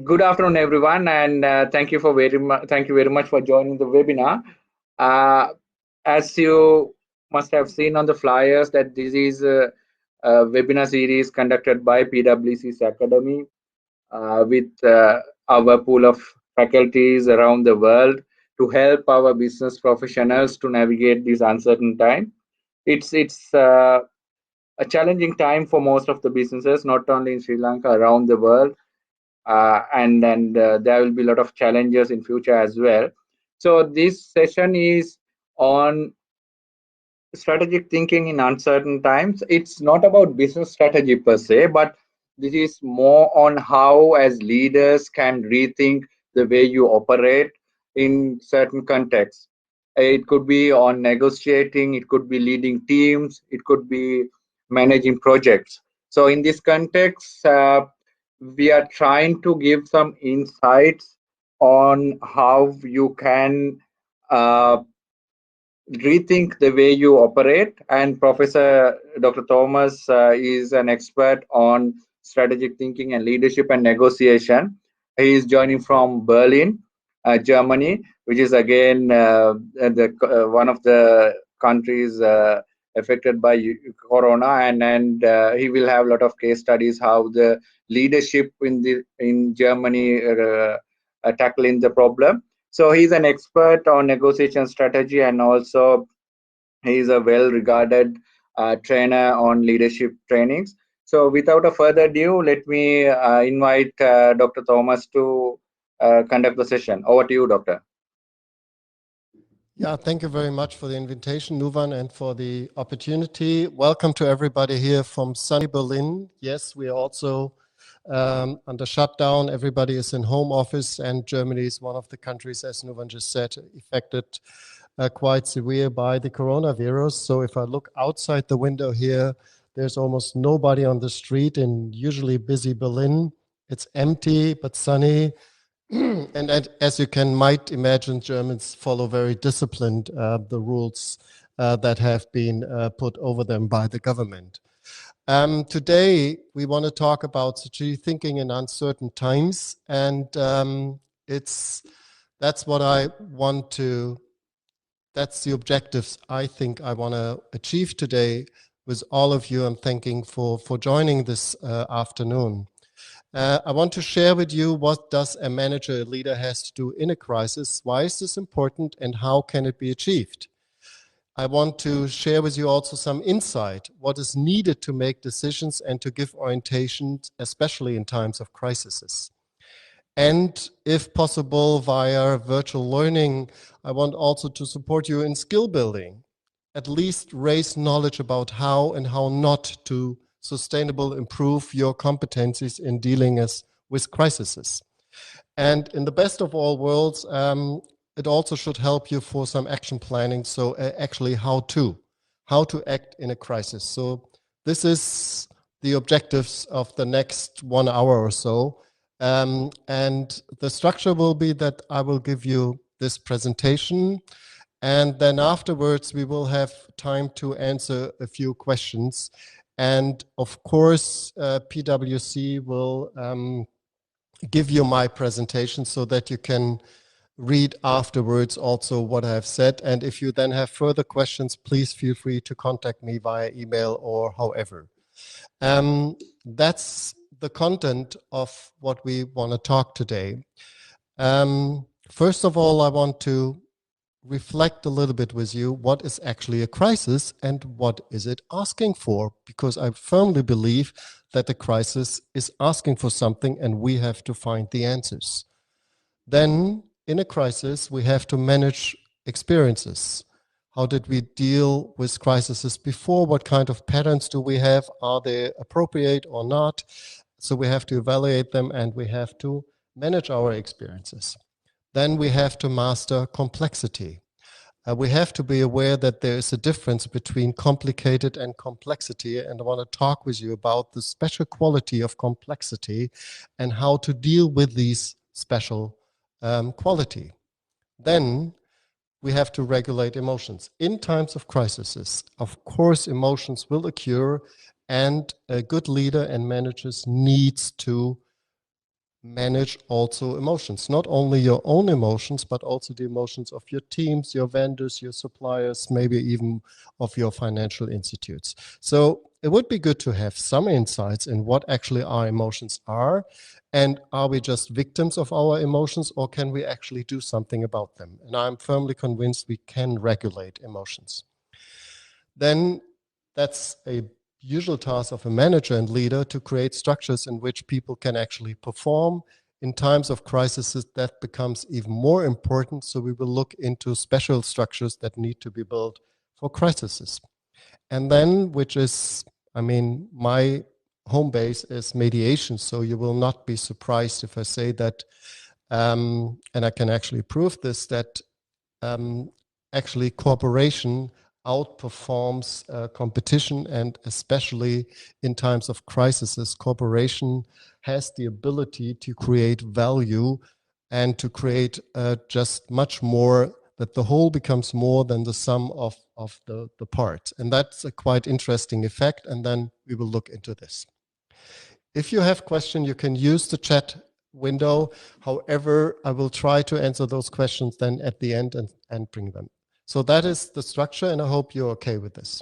Good afternoon, everyone, and thank you very much for joining the webinar. Uh, as you must have seen on the flyers, that this is a webinar series conducted by PWC's Academy with our pool of faculties around the world to help our business professionals to navigate this uncertain time. It's a challenging time for most of the businesses, not only in Sri Lanka, around the world, and there will be a lot of challenges in future as well. So this session is on strategic thinking in uncertain times. It's not about business strategy per se, but this is more on how as leaders can rethink the way you operate in certain contexts. It could be on negotiating, it could be leading teams, it could be managing projects. So in this context, we are trying to give some insights on how you can rethink the way you operate. And Professor Dr. Thomas is an expert on strategic thinking and leadership and negotiation. He is joining from Berlin, Germany, which is again one of the countries affected by corona, and he will have a lot of case studies how the leadership in Germany tackling the problem. So he's an expert on negotiation strategy, and also he's a well-regarded trainer on leadership trainings. So without a further ado, let me invite Dr. Thomas to conduct the session. Over to you, Doctor. Yeah, thank you very much for the invitation, Nuvan, and for the opportunity. Welcome to everybody here from sunny Berlin. Yes, we are also under shutdown. Everybody is in home office, and Germany is one of the countries, as Nuvan just said, affected quite severe by the coronavirus. So if I look outside the window here, there's almost nobody on the street in usually busy Berlin. It's empty but sunny. And as you might imagine, Germans follow very disciplined the rules that have been put over them by the government. Today, we want to talk about strategic thinking in uncertain times, and that's the objectives I think I want to achieve today with all of you. I'm thanking for joining this afternoon. I want to share with you what does a manager, a leader has to do in a crisis, why is this important, and how can it be achieved? I want to share with you also some insight, what is needed to make decisions and to give orientation, especially in times of crises. And if possible, via virtual learning, I want also to support you in skill building, at least raise knowledge about how and how not to sustainable improve your competencies in dealing with crises. And in the best of all worlds, it also should help you for some action planning. So actually how to act in a crisis. So this is the objectives of the next 1 hour or so. And the structure will be that I will give you this presentation, and then afterwards we will have time to answer a few questions. And of course, PWC will give you my presentation so that you can read afterwards also what I have said. And if you then have further questions, please feel free to contact me via email or however. That's the content of what we want to talk today. First of all, I want to reflect a little bit with you what is actually a crisis and what is it asking for, because I firmly believe that the crisis is asking for something and we have to find the answers. Then in a crisis, we have to manage experiences. How did we deal with crises before? What kind of patterns do we have? Are they appropriate or not? So we have to evaluate them and we have to manage our experiences. Then we have to master complexity. We have to be aware that there is a difference between complicated and complexity, and I want to talk with you about the special quality of complexity and how to deal with these special quality. Then we have to regulate emotions. In times of crises, of course, emotions will occur, and a good leader and managers needs to manage also emotions, not only your own emotions, but also the emotions of your teams, your vendors, your suppliers, maybe even of your financial institutes. So it would be good to have some insights in what actually our emotions are, and are we just victims of our emotions, or can we actually do something about them? And I'm firmly convinced we can regulate emotions. Then that's a usual task of a manager and leader to create structures in which people can actually perform. In times of crisis, that becomes even more important. So we will look into special structures that need to be built for crises. And then, which is, I mean, my home base is mediation. So you will not be surprised if I say that, and I can actually prove this, that actually cooperation outperforms competition, and especially in times of crises, cooperation has the ability to create value and to create just much more, that the whole becomes more than the sum of the parts. And that's a quite interesting effect, and then we will look into this. If you have questions, you can use the chat window. However, I will try to answer those questions then at the end and bring them. So that is the structure, and I hope you're okay with this.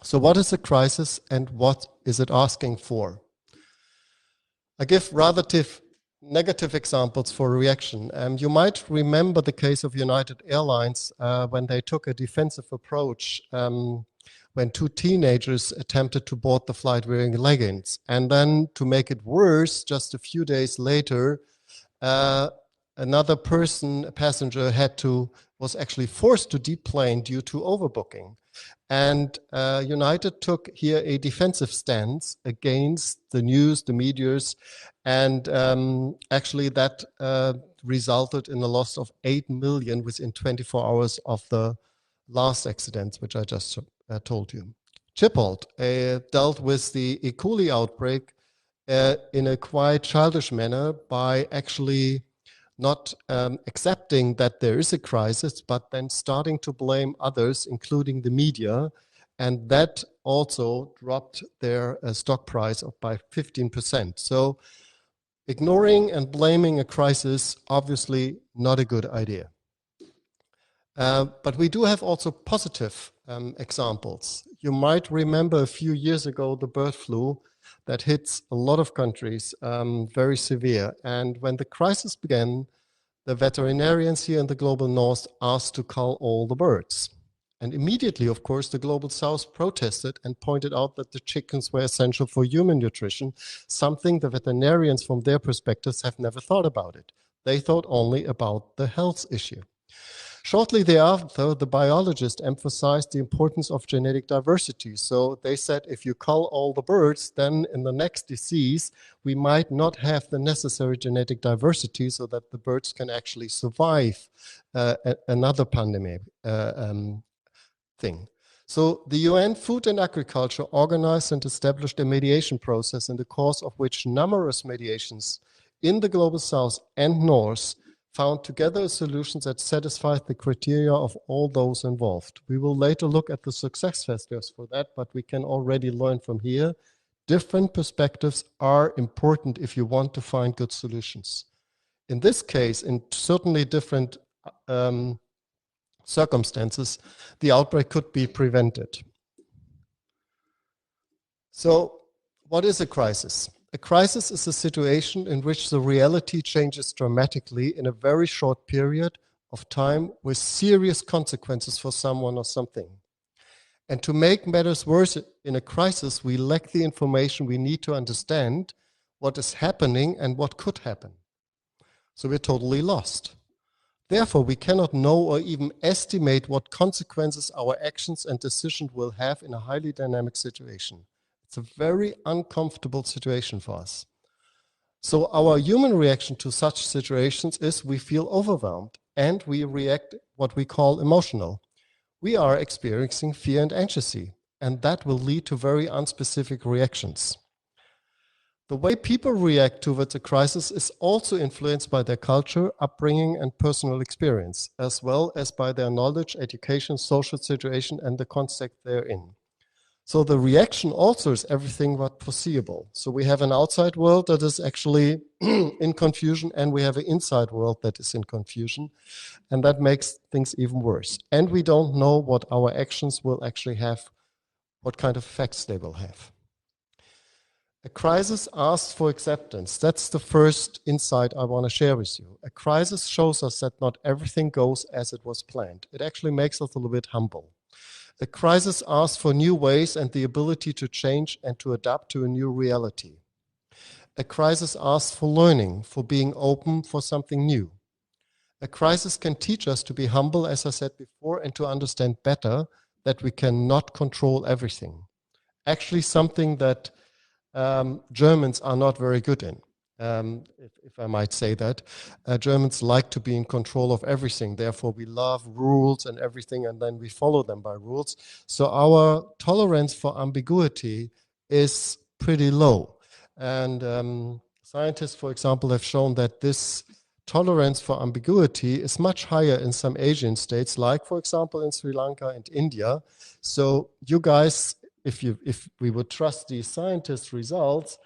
So what is a crisis and what is it asking for? I give rather negative examples for reaction. You might remember the case of United Airlines when they took a defensive approach when two teenagers attempted to board the flight wearing leggings. And then to make it worse, just a few days later, another person, a passenger, was actually forced to deplane due to overbooking. And United took here a defensive stance against the news, the medias, and actually that resulted in a loss of 8 million within 24 hours of the last accidents, which I just told you. Chipotle dealt with the E. coli outbreak in a quite childish manner by actually not accepting that there is a crisis, but then starting to blame others, including the media. And that also dropped their stock price by 15%. So ignoring and blaming a crisis, obviously not a good idea. But we do have also positive examples. You might remember a few years ago the bird flu that hits a lot of countries, very severe. And when the crisis began, the veterinarians here in the global north asked to cull all the birds. And immediately, of course, the global south protested and pointed out that the chickens were essential for human nutrition, something the veterinarians from their perspectives have never thought about it. They thought only about the health issue. Shortly thereafter, the biologists emphasized the importance of genetic diversity. So they said, if you cull all the birds, then in the next disease, we might not have the necessary genetic diversity so that the birds can actually survive another pandemic thing. So the UN Food and Agriculture organized and established a mediation process in the course of which numerous mediations in the global south and north found together solutions that satisfied the criteria of all those involved. We will later look at the success factors for that, but we can already learn from here. Different perspectives are important if you want to find good solutions. In this case, in certainly different circumstances, the outbreak could be prevented. So, what is a crisis? A crisis is a situation in which the reality changes dramatically in a very short period of time with serious consequences for someone or something. And to make matters worse in a crisis, we lack the information we need to understand what is happening and what could happen. So we're totally lost. Therefore, we cannot know or even estimate what consequences our actions and decisions will have in a highly dynamic situation. It's a very uncomfortable situation for us. So our human reaction to such situations is we feel overwhelmed and we react what we call emotional. We are experiencing fear and anxiety, and that will lead to very unspecific reactions. The way people react towards a crisis is also influenced by their culture, upbringing, and personal experience, as well as by their knowledge, education, social situation, and the context they're in. So the reaction also is everything but foreseeable. So we have an outside world that is actually in confusion, and we have an inside world that is in confusion, and that makes things even worse. And we don't know what our actions will actually have, what kind of effects they will have. A crisis asks for acceptance. That's the first insight I want to share with you. A crisis shows us that not everything goes as it was planned. It actually makes us a little bit humble. A crisis asks for new ways and the ability to change and to adapt to a new reality. A crisis asks for learning, for being open for something new. A crisis can teach us to be humble, as I said before, and to understand better that we cannot control everything. Actually, something that Germans are not very good in, if I might say that. Germans like to be in control of everything. Therefore, we love rules and everything, and then we follow them by rules. So our tolerance for ambiguity is pretty low. And scientists, for example, have shown that this tolerance for ambiguity is much higher in some Asian states, like, for example, in Sri Lanka and India. So you guys, if we would trust these scientists' results,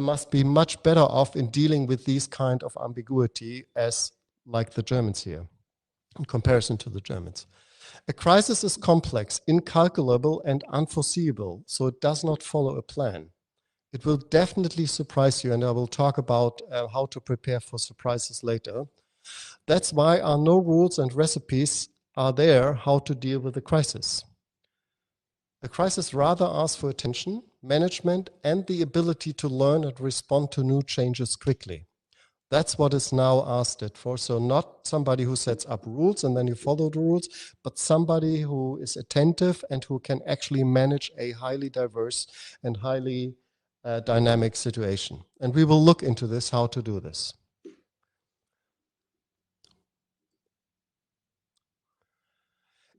must be much better off in dealing with these kind of ambiguity as like the Germans here, in comparison to the Germans. A crisis is complex, incalculable, and unforeseeable, so it does not follow a plan. It will definitely surprise you, and I will talk about how to prepare for surprises later. That's why no rules and recipes are there how to deal with a crisis. The crisis rather asks for attention, management, and the ability to learn and respond to new changes quickly. That's what is now asked for. So not somebody who sets up rules and then you follow the rules, but somebody who is attentive and who can actually manage a highly diverse and highly dynamic situation. And we will look into this, how to do this.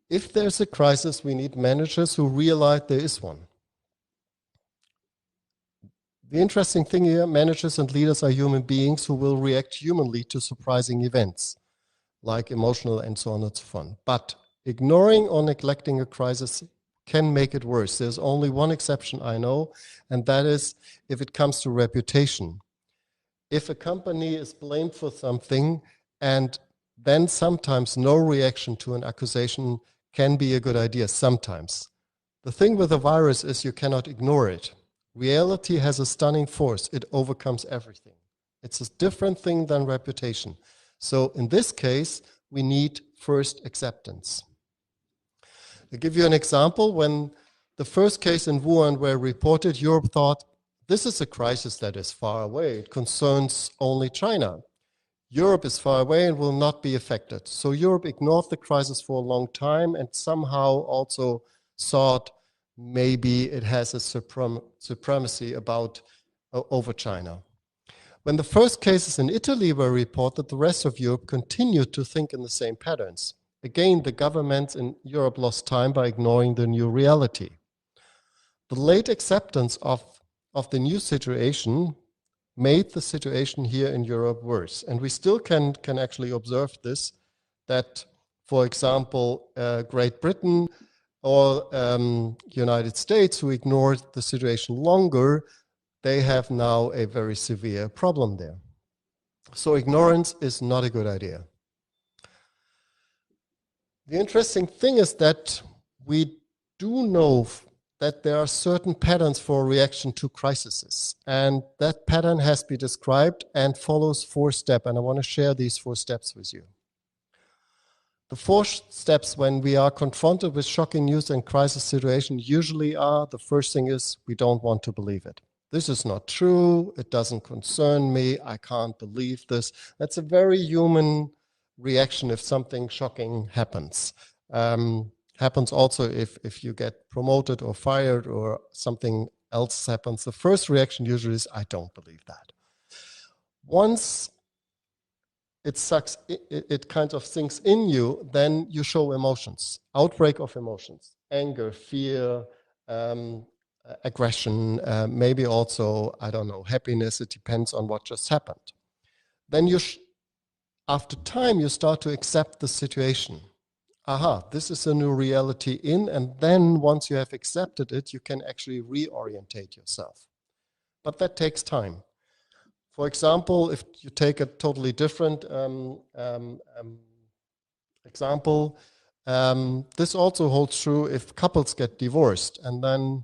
If there's a crisis, we need managers who realize there is one. The interesting thing here, managers and leaders are human beings who will react humanly to surprising events, like emotional and so on and so on. But ignoring or neglecting a crisis can make it worse. There's only one exception I know, and that is if it comes to reputation. If a company is blamed for something and then sometimes no reaction to an accusation can be a good idea, sometimes. The thing with the virus is you cannot ignore it. Reality has a stunning force. It overcomes everything. It's a different thing than reputation. So in this case, we need first acceptance. I'll give you an example. When the first case in Wuhan were reported, Europe thought, this is a crisis that is far away. It concerns only China. Europe is far away and will not be affected. So Europe ignored the crisis for a long time and somehow also thought maybe it has a supremacy over China. When the first cases in Italy were reported, the rest of Europe continued to think in the same patterns. Again, the governments in Europe lost time by ignoring the new reality. The late acceptance of the new situation made the situation here in Europe worse. And we still can actually observe this, that, for example, Great Britain or United States, who ignored the situation longer, they have now a very severe problem there. So ignorance is not a good idea. The interesting thing is that we do know that there are certain patterns for reaction to crises. And that pattern has been described and follows 4 steps. And I want to share these 4 steps with you. The 4 steps when we are confronted with shocking news and crisis situation usually are, the first thing is we don't want to believe it. This is not true. It doesn't concern me. I can't believe this. That's a very human reaction if something shocking happens. Happens also if you get promoted or fired or something else happens. The first reaction usually is, I don't believe that. Once it kind of sinks in you, then you show emotions, outbreak of emotions, anger, fear, aggression, maybe also, I don't know, happiness. It depends on what just happened. Then after time, you start to accept the situation. aha, this is a new reality and then once you have accepted it, you can actually reorientate yourself. But that takes time. For example, if you take a totally different example, this also holds true if couples get divorced, and then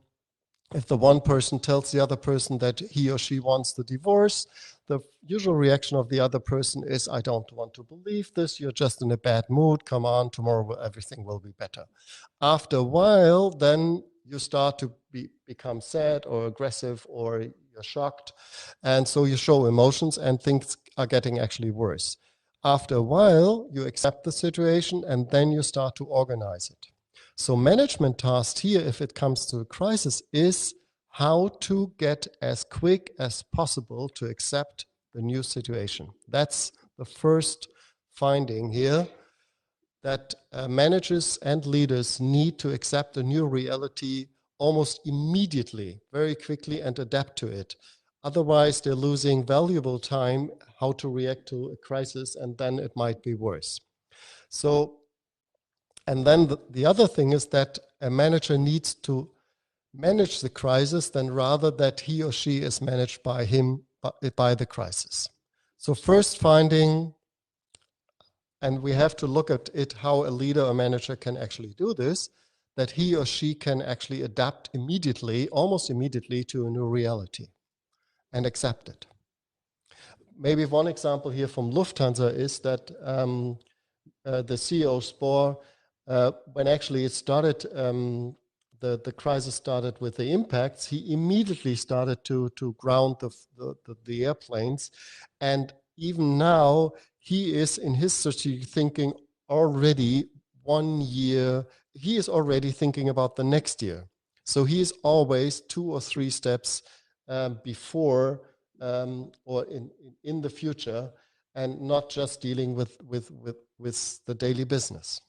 if the one person tells the other person that he or she wants the divorce, the usual reaction of the other person is, I don't want to believe this, you're just in a bad mood, come on, tomorrow everything will be better. After a while, then you start to become sad or aggressive or you're shocked. And so you show emotions and things are getting actually worse. After a while, you accept the situation and then you start to organize it. So management task here, if it comes to a crisis, is how to get as quick as possible to accept the new situation. That's the first finding here, that managers and leaders need to accept a new reality almost immediately, very quickly, and adapt to it. Otherwise, they're losing valuable time how to react to a crisis, and then it might be worse. So, and then the other thing is that a manager needs to manage the crisis than rather that he or she is managed by him, by the crisis. So first finding, and we have to look at it how a leader or manager can actually do this, that he or she can actually adapt immediately, almost immediately, to a new reality and accept it. Maybe one example here from Lufthansa is that the CEO Spohr, when actually it started, the crisis started with the impacts, he immediately started to ground the airplanes. And even now, he is in his strategic thinking already 1 year, he is already thinking about the next year. So he is always 2 or 3 steps before or in the future, and not just dealing with the daily business.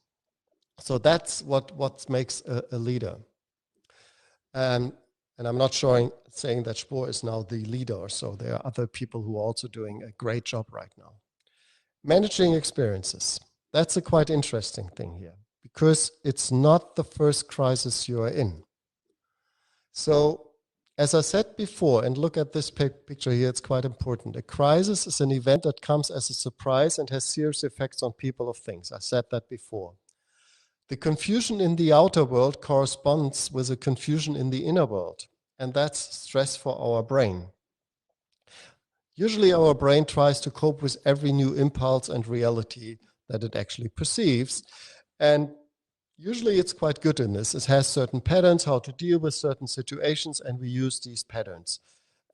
So that's what makes a leader. And I'm not saying that Spohr is now the leader or so. There are other people who are also doing a great job right now. Managing experiences. That's a quite interesting thing here, because it's not the first crisis you are in. So, as I said before, and look at this picture here, it's quite important. A crisis is an event that comes as a surprise and has serious effects on people or things. I said that before. The confusion in the outer world corresponds with a confusion in the inner world, and that's stress for our brain. Usually our brain tries to cope with every new impulse and reality that it actually perceives, and usually it's quite good in this. It has certain patterns, how to deal with certain situations, and we use these patterns.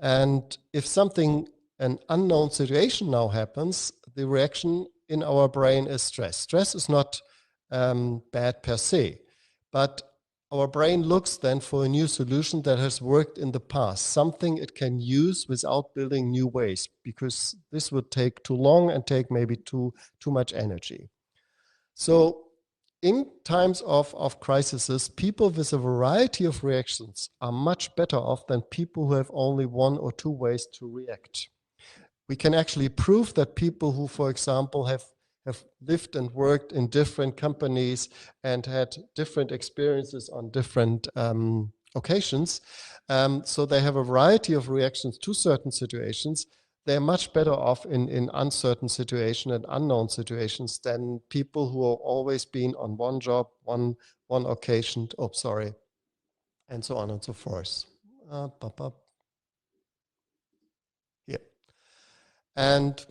And if something, an unknown situation now happens, the reaction in our brain is stress. Stress is not bad per se, but our brain looks then for a new solution that has worked in the past, something it can use without building new ways, because this would take too long and take maybe too much energy. So in times of crises, people with a variety of reactions are much better off than people who have only 1 or 2 ways to react. We can actually prove that people who, for example, have lived and worked in different companies and had different experiences on different occasions, so they have a variety of reactions to certain situations. They're much better off in uncertain situations and unknown situations than people who have always been on one job, one occasion, and so on and so forth. Here. And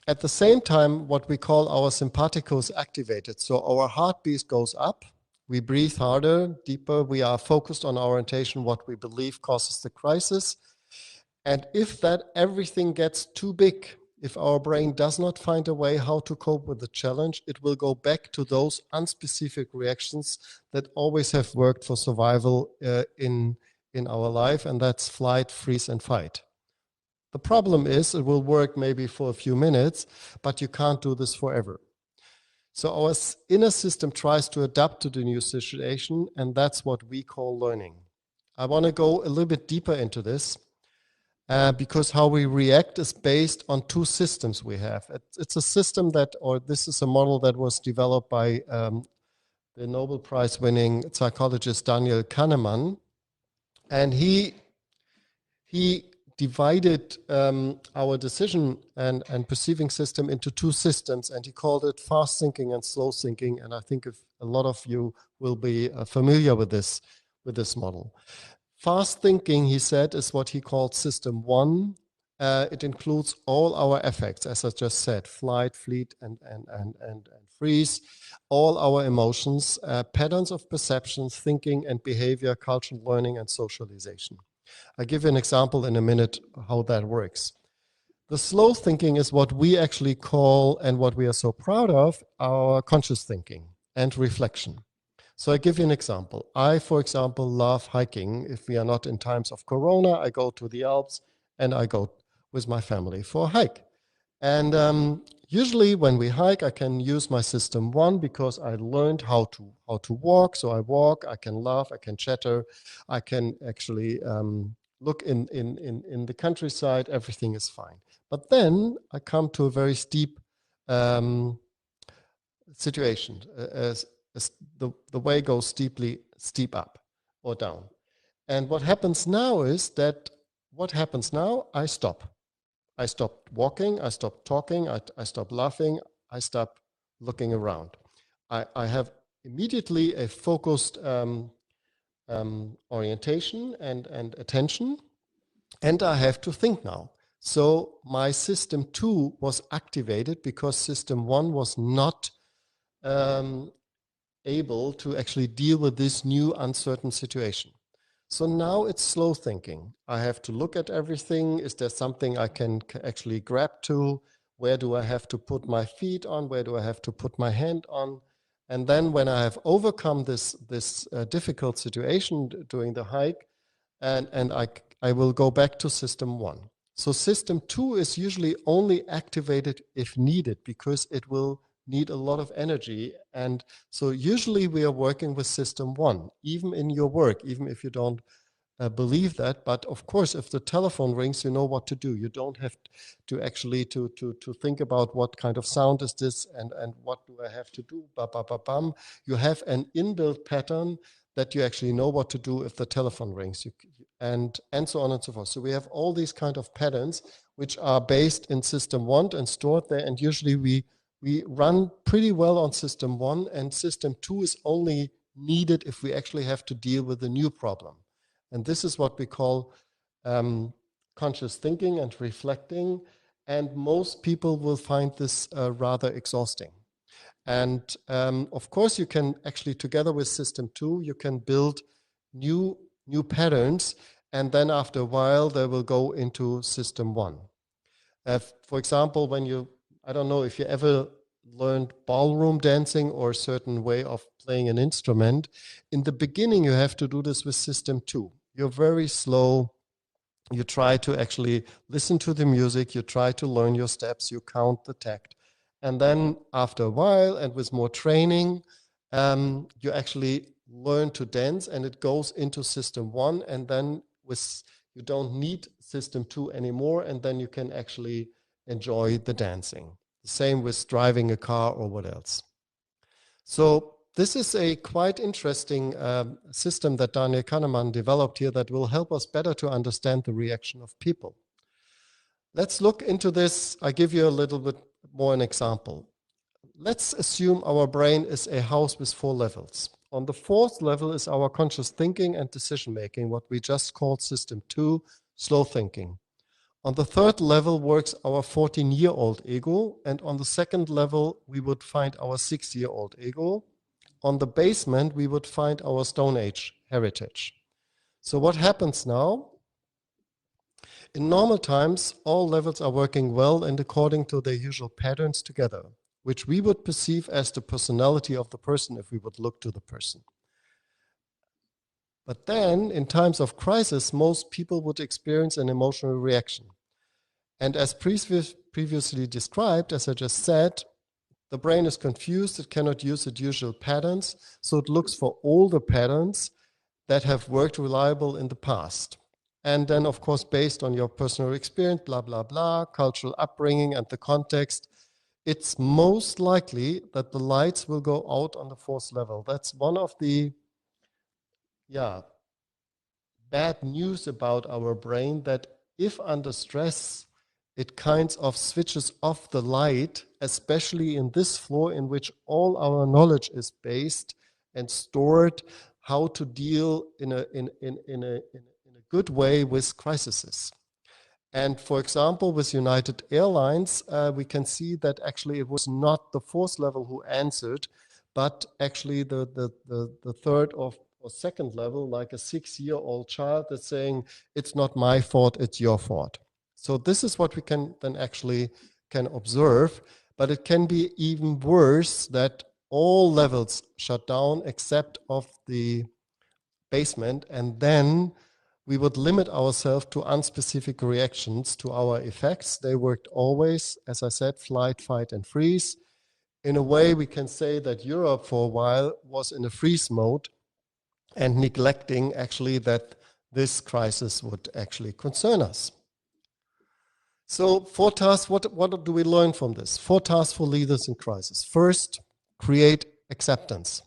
at the same time, what we call our sympathicus activated. So our heartbeat goes up, we breathe harder, deeper, we are focused on our orientation, what we believe causes the crisis. And if that everything gets too big, if our brain does not find a way how to cope with the challenge, it will go back to those unspecific reactions that always have worked for survival in our life, and that's flight, freeze, and fight. The problem is it will work maybe for a few minutes, but you can't do this forever. So our inner system tries to adapt to the new situation, and that's what we call learning. I want to go a little bit deeper into this. because how we react is based on two systems we have. It's a system that, or this is a model that was developed by the Nobel Prize winning psychologist Daniel Kahneman. And he divided our decision and perceiving system into two systems, and he called it fast thinking and slow thinking. And I think if a lot of you will be familiar with this model. Fast thinking, he said, is what he called system one. It includes all our affects, as I just said, flight, fleet, and freeze, all our emotions, patterns of perceptions, thinking and behavior, cultural learning, and socialization. I'll give you an example in a minute how that works. The slow thinking is what we actually call, and what we are so proud of, our conscious thinking and reflection. So I give you an example. I, for example, love hiking. If we are not in times of Corona, I go to the Alps and I go with my family for a hike. And usually when we hike, I can use my system one because I learned how to walk. So I walk, I can laugh, I can chatter, I can actually look in the countryside, everything is fine. But then I come to a very steep situation. As the way goes steep up or down. And what happens now is that I stop. I stop walking, I stop talking, I stop laughing, I stop looking around. I have immediately a focused orientation and attention, and I have to think now. So my system two was activated because system one was not able to actually deal with this new uncertain situation. So now it's slow thinking. I have to look at everything. Is there something I can actually grab to? Where do I have to put my feet on? Where do I have to put my hand on? And then when I have overcome this difficult situation during the hike, and I will go back to system one. So system two is usually only activated if needed because it will need a lot of energy. And so usually we are working with system one, even in your work, even if you don't believe that. But of course, if the telephone rings, you know what to do. You don't have to actually to think about what kind of sound is this and what do I have to do, bam. You have an inbuilt pattern that you actually know what to do if the telephone rings, and so on and so forth. So we have all these kind of patterns which are based in system one and stored there, and usually we run pretty well on system one, and system two is only needed if we actually have to deal with a new problem. And this is what we call conscious thinking and reflecting. And most people will find this rather exhausting. And of course, you can actually, together with system two, you can build new patterns. And then after a while, they will go into system one. For example, I don't know if you ever learned ballroom dancing or a certain way of playing an instrument. In the beginning, you have to do this with system two. You're very slow. You try to actually listen to the music. You try to learn your steps. You count the tact. And then after a while and with more training, you actually learn to dance, and it goes into system one. And then you don't need system two anymore. And then you can actually enjoy the dancing. The same with driving a car or what else. So this is a quite interesting system that Daniel Kahneman developed here that will help us better to understand the reaction of people. Let's look into this. I give you a little bit more an example. Let's assume our brain is a house with 4 levels. On the 4th level is our conscious thinking and decision making, what we just called system 2, slow thinking. On the 3rd level works our 14-year-old ego, and on the 2nd level we would find our 6-year-old ego. On the basement we would find our Stone Age heritage. So what happens now? In normal times, all levels are working well and according to their usual patterns together, which we would perceive as the personality of the person if we would look to the person. But then, in times of crisis, most people would experience an emotional reaction. And as previously described, as I just said, the brain is confused, it cannot use its usual patterns, so it looks for older patterns that have worked reliable in the past. And then, of course, based on your personal experience, blah, blah, blah, cultural upbringing and the context, it's most likely that the lights will go out on the fourth level. That's one of the, bad news about our brain, that if under stress, it kind of switches off the light, especially in this floor in which all our knowledge is based and stored, how to deal in a good way with crises. And for example, with United Airlines, we can see that actually it was not the fourth level who answered, but actually the third or second level, like a 6-year-old child that's saying, it's not my fault, it's your fault. So this is what we can then actually can observe, but it can be even worse that all levels shut down except of the basement, and then we would limit ourselves to unspecific reactions to our effects. They worked always, as I said, flight, fight, and freeze. In a way, we can say that Europe for a while was in a freeze mode and neglecting actually that this crisis would actually concern us. So 4 tasks, what do we learn from this? 4 tasks for leaders in crisis. First, create acceptance.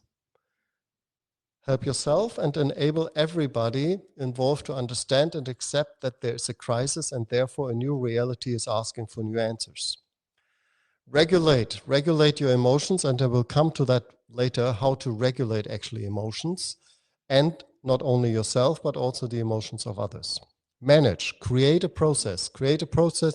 Help yourself and enable everybody involved to understand and accept that there is a crisis and therefore a new reality is asking for new answers. Regulate your emotions, and I will come to that later, how to regulate actually emotions, and not only yourself, but also the emotions of others. Manage, create a process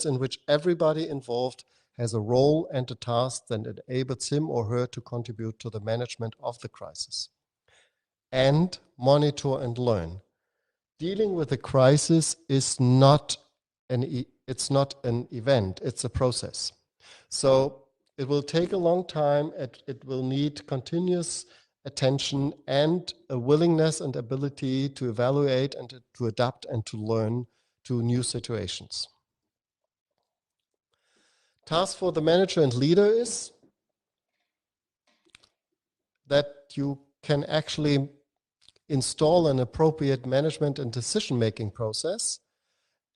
in which everybody involved has a role and a task that enables him or her to contribute to the management of the crisis. And monitor and learn. Dealing with a crisis is not an event, it's a process. So it will take a long time, it will need continuous attention and a willingness and ability to evaluate and to adapt and to learn to new situations. Task for the manager and leader is that you can actually install an appropriate management and decision-making process.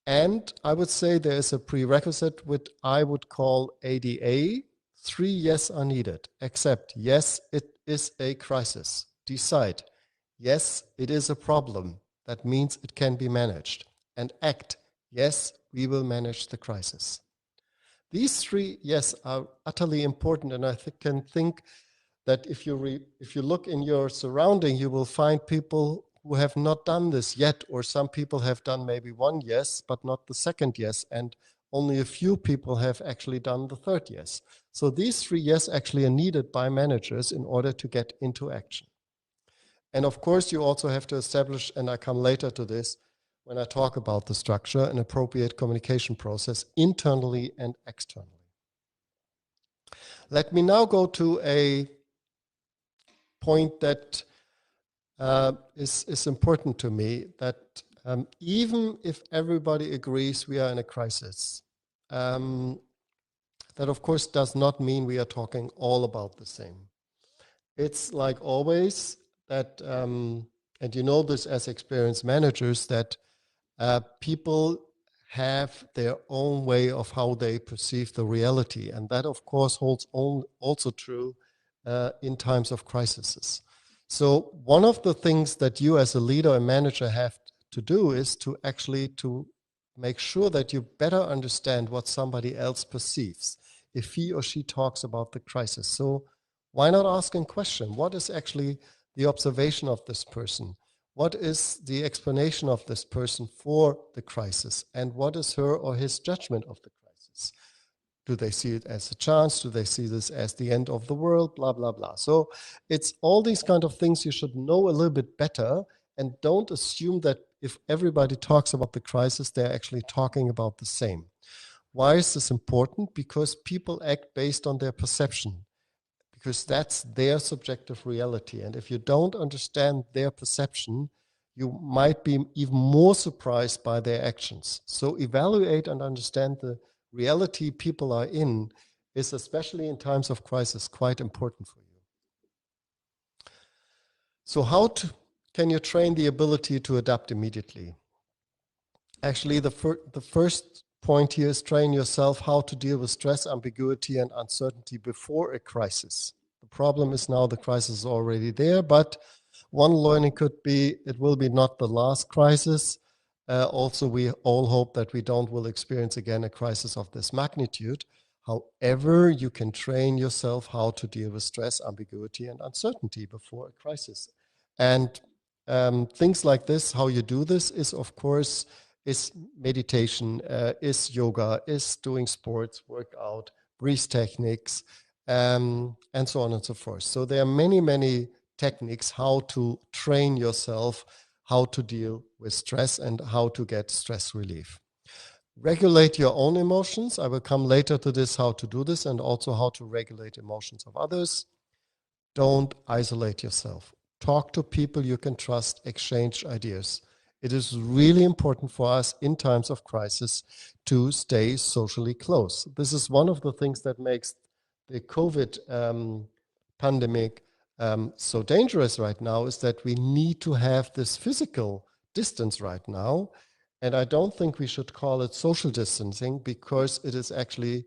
And I would say there is a prerequisite which I would call ADA. 3 yes are needed. Accept, yes, it is a crisis. Decide, yes, it is a problem. That means it can be managed. And act, yes, we will manage the crisis. These 3 yes are utterly important, and I can think that if you look in your surrounding, you will find people who have not done this yet, or some people have done maybe 1 yes, but not the second yes, and only a few people have actually done the third yes. So these 3 yes actually are needed by managers in order to get into action. And of course, you also have to establish, and I come later to this, when I talk about the structure, an appropriate communication process internally and externally. Let me now go to a point that is important to me, that even if everybody agrees we are in a crisis, that of course does not mean we are talking all about the same. It's like always that, and you know this as experienced managers, that people have their own way of how they perceive the reality. And that of course holds also true in times of crises. So one of the things that you as a leader and manager have to do is to actually to make sure that you better understand what somebody else perceives if he or she talks about the crisis. So why not ask a question? What is actually the observation of this person? What is the explanation of this person for the crisis? And what is her or his judgment of the crisis? Do they see it as a chance? Do they see this as the end of the world? Blah, blah, blah. So it's all these kind of things you should know a little bit better, and don't assume that if everybody talks about the crisis, they're actually talking about the same. Why is this important? Because people act based on their perception, because that's their subjective reality. And if you don't understand their perception, you might be even more surprised by their actions. So evaluate and understand the reality people are in is, especially in times of crisis, quite important for you. So how can you train the ability to adapt immediately? Actually, the first point here is train yourself how to deal with stress, ambiguity, and uncertainty before a crisis. The problem is now the crisis is already there, but one learning could be it will be not the last crisis. Also, we all hope that we don't will experience again a crisis of this magnitude. However, you can train yourself how to deal with stress, ambiguity, and uncertainty before a crisis. And things like this, how you do this is, of course, is meditation, is yoga, is doing sports, workout, breathe techniques, and so on and so forth. So there are many, many techniques how to train yourself how to deal with stress and how to get stress relief. Regulate your own emotions. I will come later to this, how to do this, and also how to regulate emotions of others. Don't isolate yourself. Talk to people you can trust, exchange ideas. It is really important for us in times of crisis to stay socially close. This is one of the things that makes the COVID pandemic so dangerous right now, is that we need to have this physical distance right now. And I don't think we should call it social distancing, because it is actually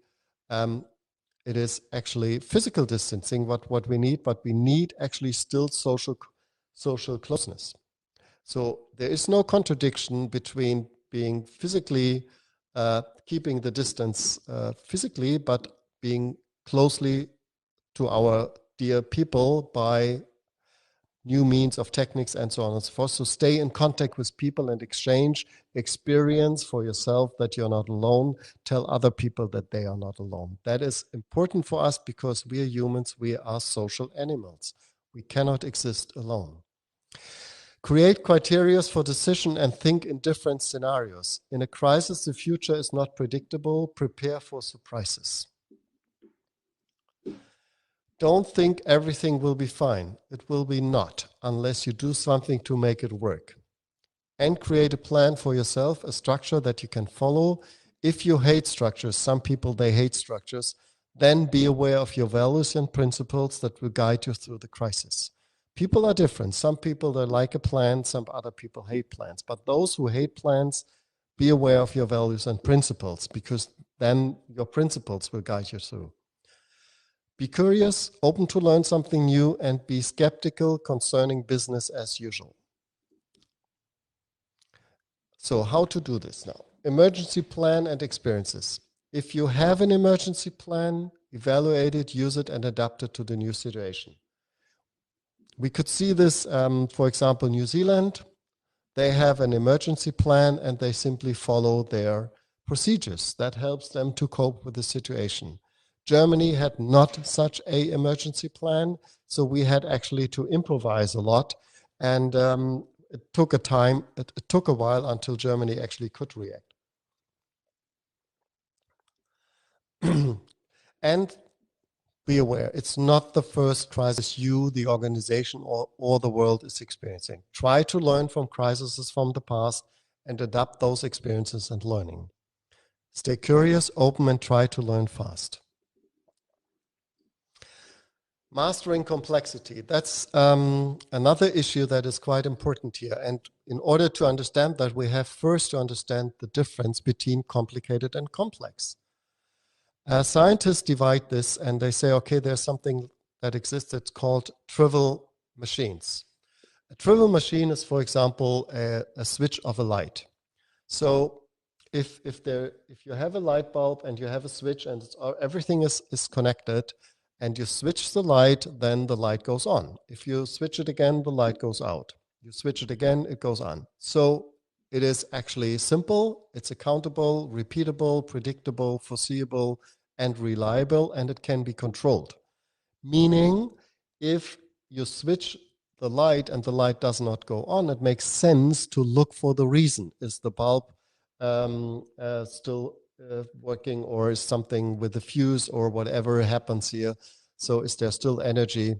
physical distancing what we need, but we need actually still social closeness. So there is no contradiction between being physically, keeping the distance physically, but being closely to our dear people by new means of techniques and so on and so forth. So stay in contact with people and exchange experience for yourself that you're not alone. Tell other people that they are not alone. That is important for us because we are humans. We are social animals. We cannot exist alone. Create criteria for decision and think in different scenarios. In a crisis, the future is not predictable. Prepare for surprises. Don't think everything will be fine. It will be not, unless you do something to make it work. And create a plan for yourself, a structure that you can follow. If you hate structures, some people, they hate structures, then be aware of your values and principles that will guide you through the crisis. People are different. Some people, they like a plan, some other people hate plans. But those who hate plans, be aware of your values and principles, because then your principles will guide you through. Be curious, open to learn something new, and be skeptical concerning business as usual. So how to do this now? Emergency plan and experiences. If you have an emergency plan, evaluate it, use it, and adapt it to the new situation. We could see this, for example, New Zealand. They have an emergency plan and they simply follow their procedures. That helps them to cope with the situation. Germany had not such an emergency plan, so we had actually to improvise a lot. And it took a while until Germany actually could react. And be aware, it's not the first crisis you, the organization, or the world is experiencing. Try to learn from crises from the past and adapt those experiences and learning. Stay curious, open, and try to learn fast. Mastering complexity. That's another issue that is quite important here. And in order to understand that, we have first to understand the difference between complicated and complex. Scientists divide this and they say, okay, there's something that exists that's called trivial machines. A trivial machine is, for example, a switch of a light. So if you have a light bulb and you have a switch and everything is connected, and you switch the light, then the light goes on. If you switch it again, the light goes out. You switch it again, it goes on. So it is actually simple, it's accountable, repeatable, predictable, foreseeable, and reliable, and it can be controlled. Meaning, if you switch the light and the light does not go on, it makes sense to look for the reason. Is the bulb still working, or is something with the fuse or whatever happens here? So is there still energy?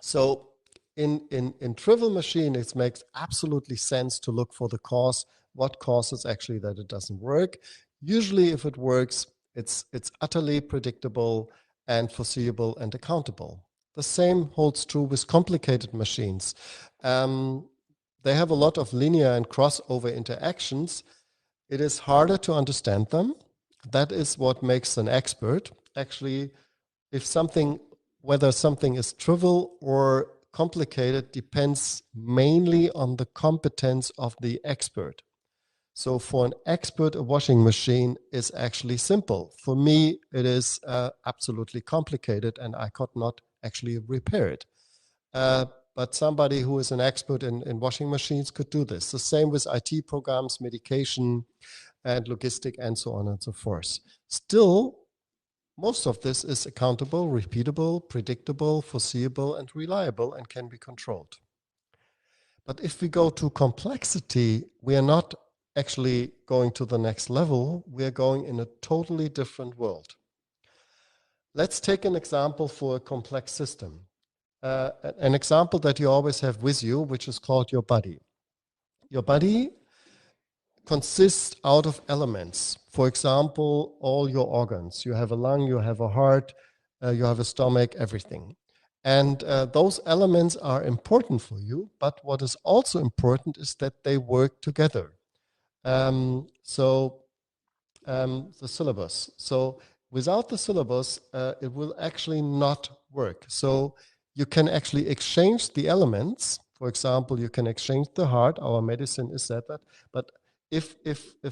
So in trivial machine, it makes absolutely sense to look for the cause. What causes actually that it doesn't work? Usually if it works, it's utterly predictable and foreseeable and accountable. The same holds true with complicated machines. They have a lot of linear and crossover interactions. It is harder to understand them. That is what makes an expert. Actually, if something, whether something is trivial or complicated, depends mainly on the competence of the expert. So for an expert, a washing machine is actually simple. For me, it is absolutely complicated and I could not actually repair it. But somebody who is an expert in washing machines could do this. The same with IT programs, medication, and logistic, and so on and so forth. Still, most of this is accountable, repeatable, predictable, foreseeable, and reliable, and can be controlled. But if we go to complexity, we are not actually going to the next level. We are going in a totally different world. Let's take an example for a complex system. An example that you always have with you, which is called your body. Your body consists out of elements. For example, all your organs. You have a lung, you have a heart, you have a stomach, everything. And those elements are important for you, but what is also important is that they work together. The syllabus. So without the syllabus, it will actually not work. So you can actually exchange the elements. For example, you can exchange the heart. Our medicine is that. But if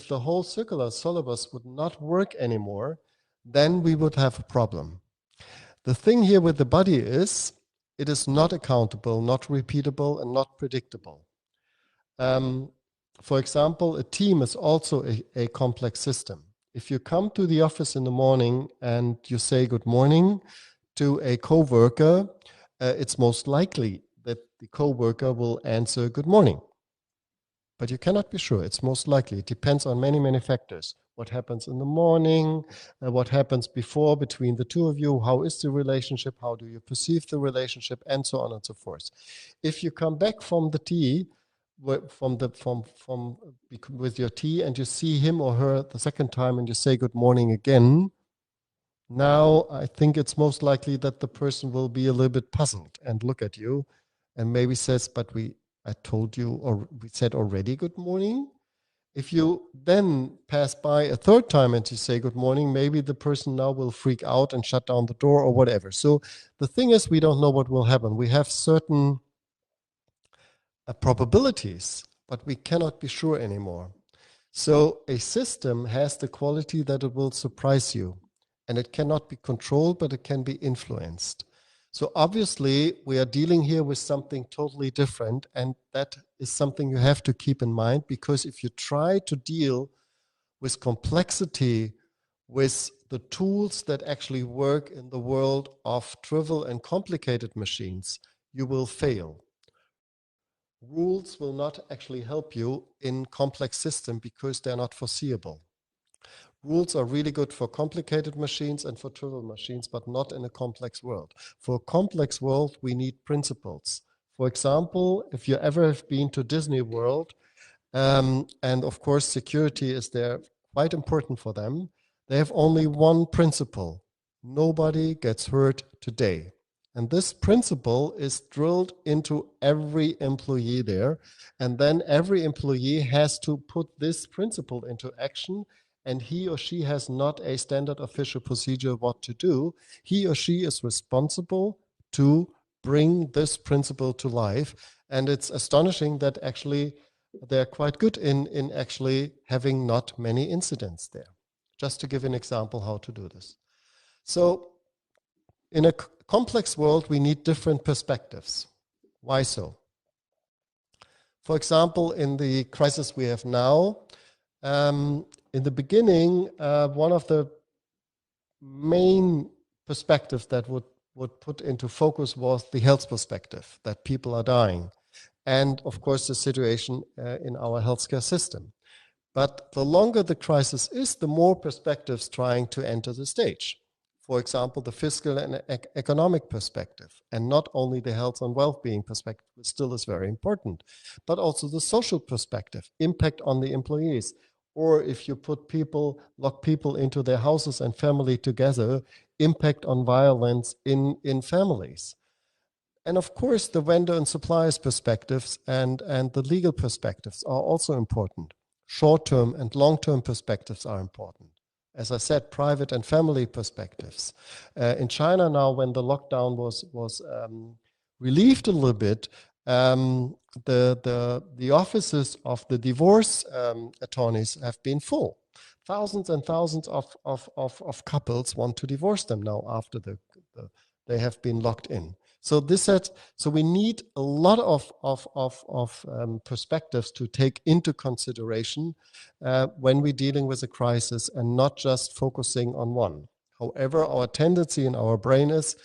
the whole circular syllabus would not work anymore, then we would have a problem. The thing here with the body is it is not accountable, not repeatable, and not predictable. For example, a team is also a complex system. If you come to the office in the morning and you say good morning to a coworker, it's most likely that the coworker will answer good morning. But you cannot be sure. It's most likely. It depends on many, many factors. What happens in the morning, what happens before between the two of you, how is the relationship, how do you perceive the relationship, and so on and so forth. If you come back from the tea, with your tea, and you see him or her the second time and you say good morning again, now I think it's most likely that the person will be a little bit puzzled and look at you and maybe says, but I told you, or we said already good morning. If you then pass by a third time and you say good morning, maybe the person now will freak out and shut down the door or whatever. So the thing is, we don't know what will happen. We have certain probabilities, but we cannot be sure anymore. So a system has the quality that it will surprise you, and it cannot be controlled, but it can be influenced. So obviously, we are dealing here with something totally different, and that is something you have to keep in mind, because if you try to deal with complexity with the tools that actually work in the world of trivial and complicated machines, you will fail. Rules will not actually help you in complex systems because they're not foreseeable. Rules are really good for complicated machines and for trivial machines, but not in a complex world. For a complex world, we need principles. For example, if you ever have been to Disney World, and of course security is there quite important for them, they have only one principle: nobody gets hurt today. And this principle is drilled into every employee there, and then every employee has to put this principle into action, and he or she has not a standard official procedure what to do. He or she is responsible to bring this principle to life. And it's astonishing that actually they're quite good in actually having not many incidents there. Just to give an example how to do this. So in a complex world, we need different perspectives. Why so? For example, in the crisis we have now, in the beginning, one of the main perspectives that would put into focus was the health perspective, that people are dying. And of course, the situation in our healthcare system. But the longer the crisis is, the more perspectives trying to enter the stage. For example, the fiscal and economic perspective, and not only the health and well-being perspective, which still is very important, but also the social perspective, impact on the employees. Or if you lock people into their houses and family together, impact on violence in families. And of course, the vendor and suppliers perspectives and the legal perspectives are also important. short-term and long-term perspectives are important. As I said, private and family perspectives. In China now, when the lockdown was relieved a little bit, the offices of the divorce attorneys have been full. Thousands and thousands of couples want to divorce them now after they have been locked in. So we need a lot of perspectives to take into consideration when we're dealing with a crisis and not just focusing on one. However, our tendency in our brain is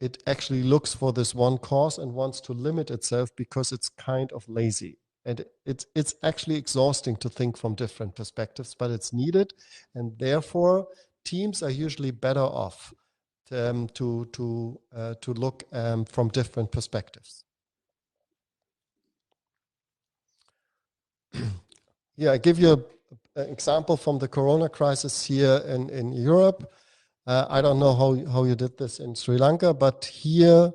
it actually looks for this one cause and wants to limit itself because it's kind of lazy. And it's actually exhausting to think from different perspectives, but it's needed. And therefore, teams are usually better off to look from different perspectives. Yeah, I give you an example from the Corona crisis here in Europe. I don't know how you did this in Sri Lanka, but here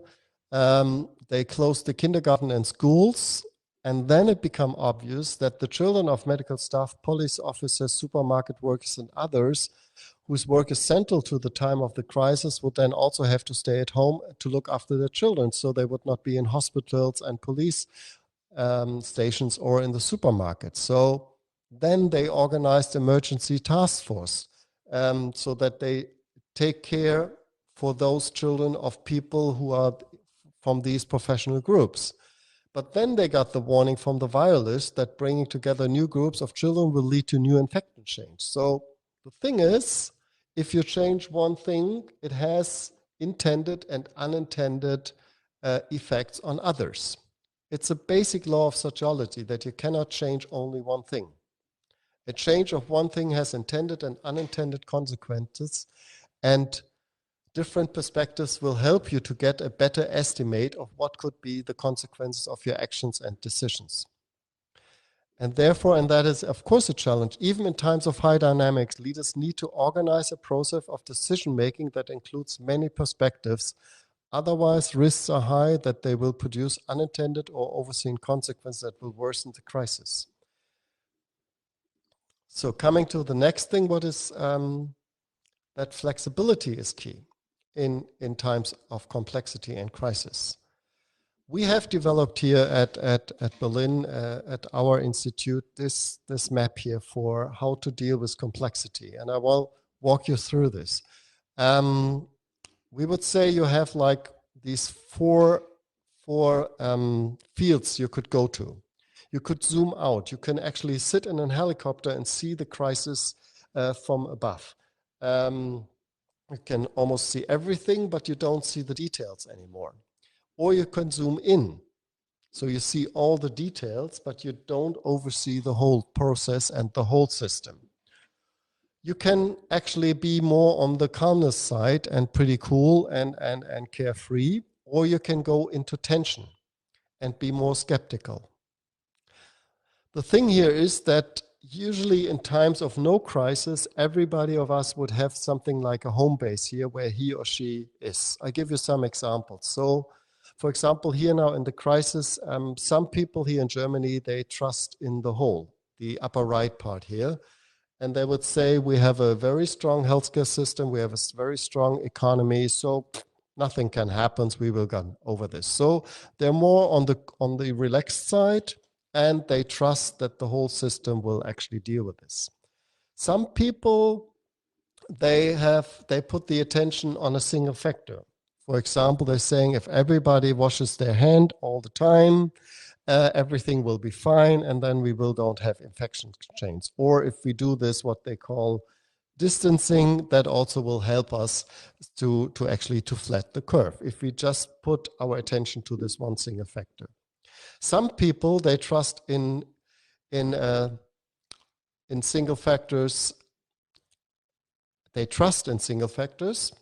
they closed the kindergarten and schools, and then it became obvious that the children of medical staff, police officers, supermarket workers, and others whose work is central to the time of the crisis would then also have to stay at home to look after their children, so they would not be in hospitals and police stations or in the supermarket. So then they organized emergency task force so that they take care for those children of people who are from these professional groups. But then they got the warning from the virologist that bringing together new groups of children will lead to new infection change. So the thing is, if you change one thing, it has intended and unintended effects on others. It's a basic law of sociology that you cannot change only one thing. A change of one thing has intended and unintended consequences, and different perspectives will help you to get a better estimate of what could be the consequences of your actions and decisions. And therefore, and that is of course a challenge, even in times of high dynamics, leaders need to organize a process of decision making that includes many perspectives. Otherwise, risks are high that they will produce unintended or overseen consequences that will worsen the crisis. So coming to the next thing, what is that flexibility is key in times of complexity and crisis. We have developed here at Berlin, at our institute, this map here for how to deal with complexity. And I will walk you through this. We would say you have like these four fields you could go to. You could zoom out. You can actually sit in a helicopter and see the crisis from above. You can almost see everything, but you don't see the details anymore. Or you can zoom in. So you see all the details, but you don't oversee the whole process and the whole system. You can actually be more on the calmness side and pretty cool and carefree, or you can go into tension and be more skeptical. The thing here is that usually in times of no crisis, everybody of us would have something like a home base here where he or she is. I give you some examples. So, for example, here now in the crisis, some people here in Germany, they trust in the whole, the upper right part here. And they would say, we have a very strong healthcare system, we have a very strong economy, so nothing can happen, we will get over this. So they're more on the relaxed side, and they trust that the whole system will actually deal with this. Some people, they put the attention on a single factor. For example, they're saying if everybody washes their hand all the time, everything will be fine, and then we don't have infection chains. Or if we do this, what they call distancing, that also will help us to flatten the curve, if we just put our attention to this one single factor. Some people, they trust in single factors. They trust in single factors.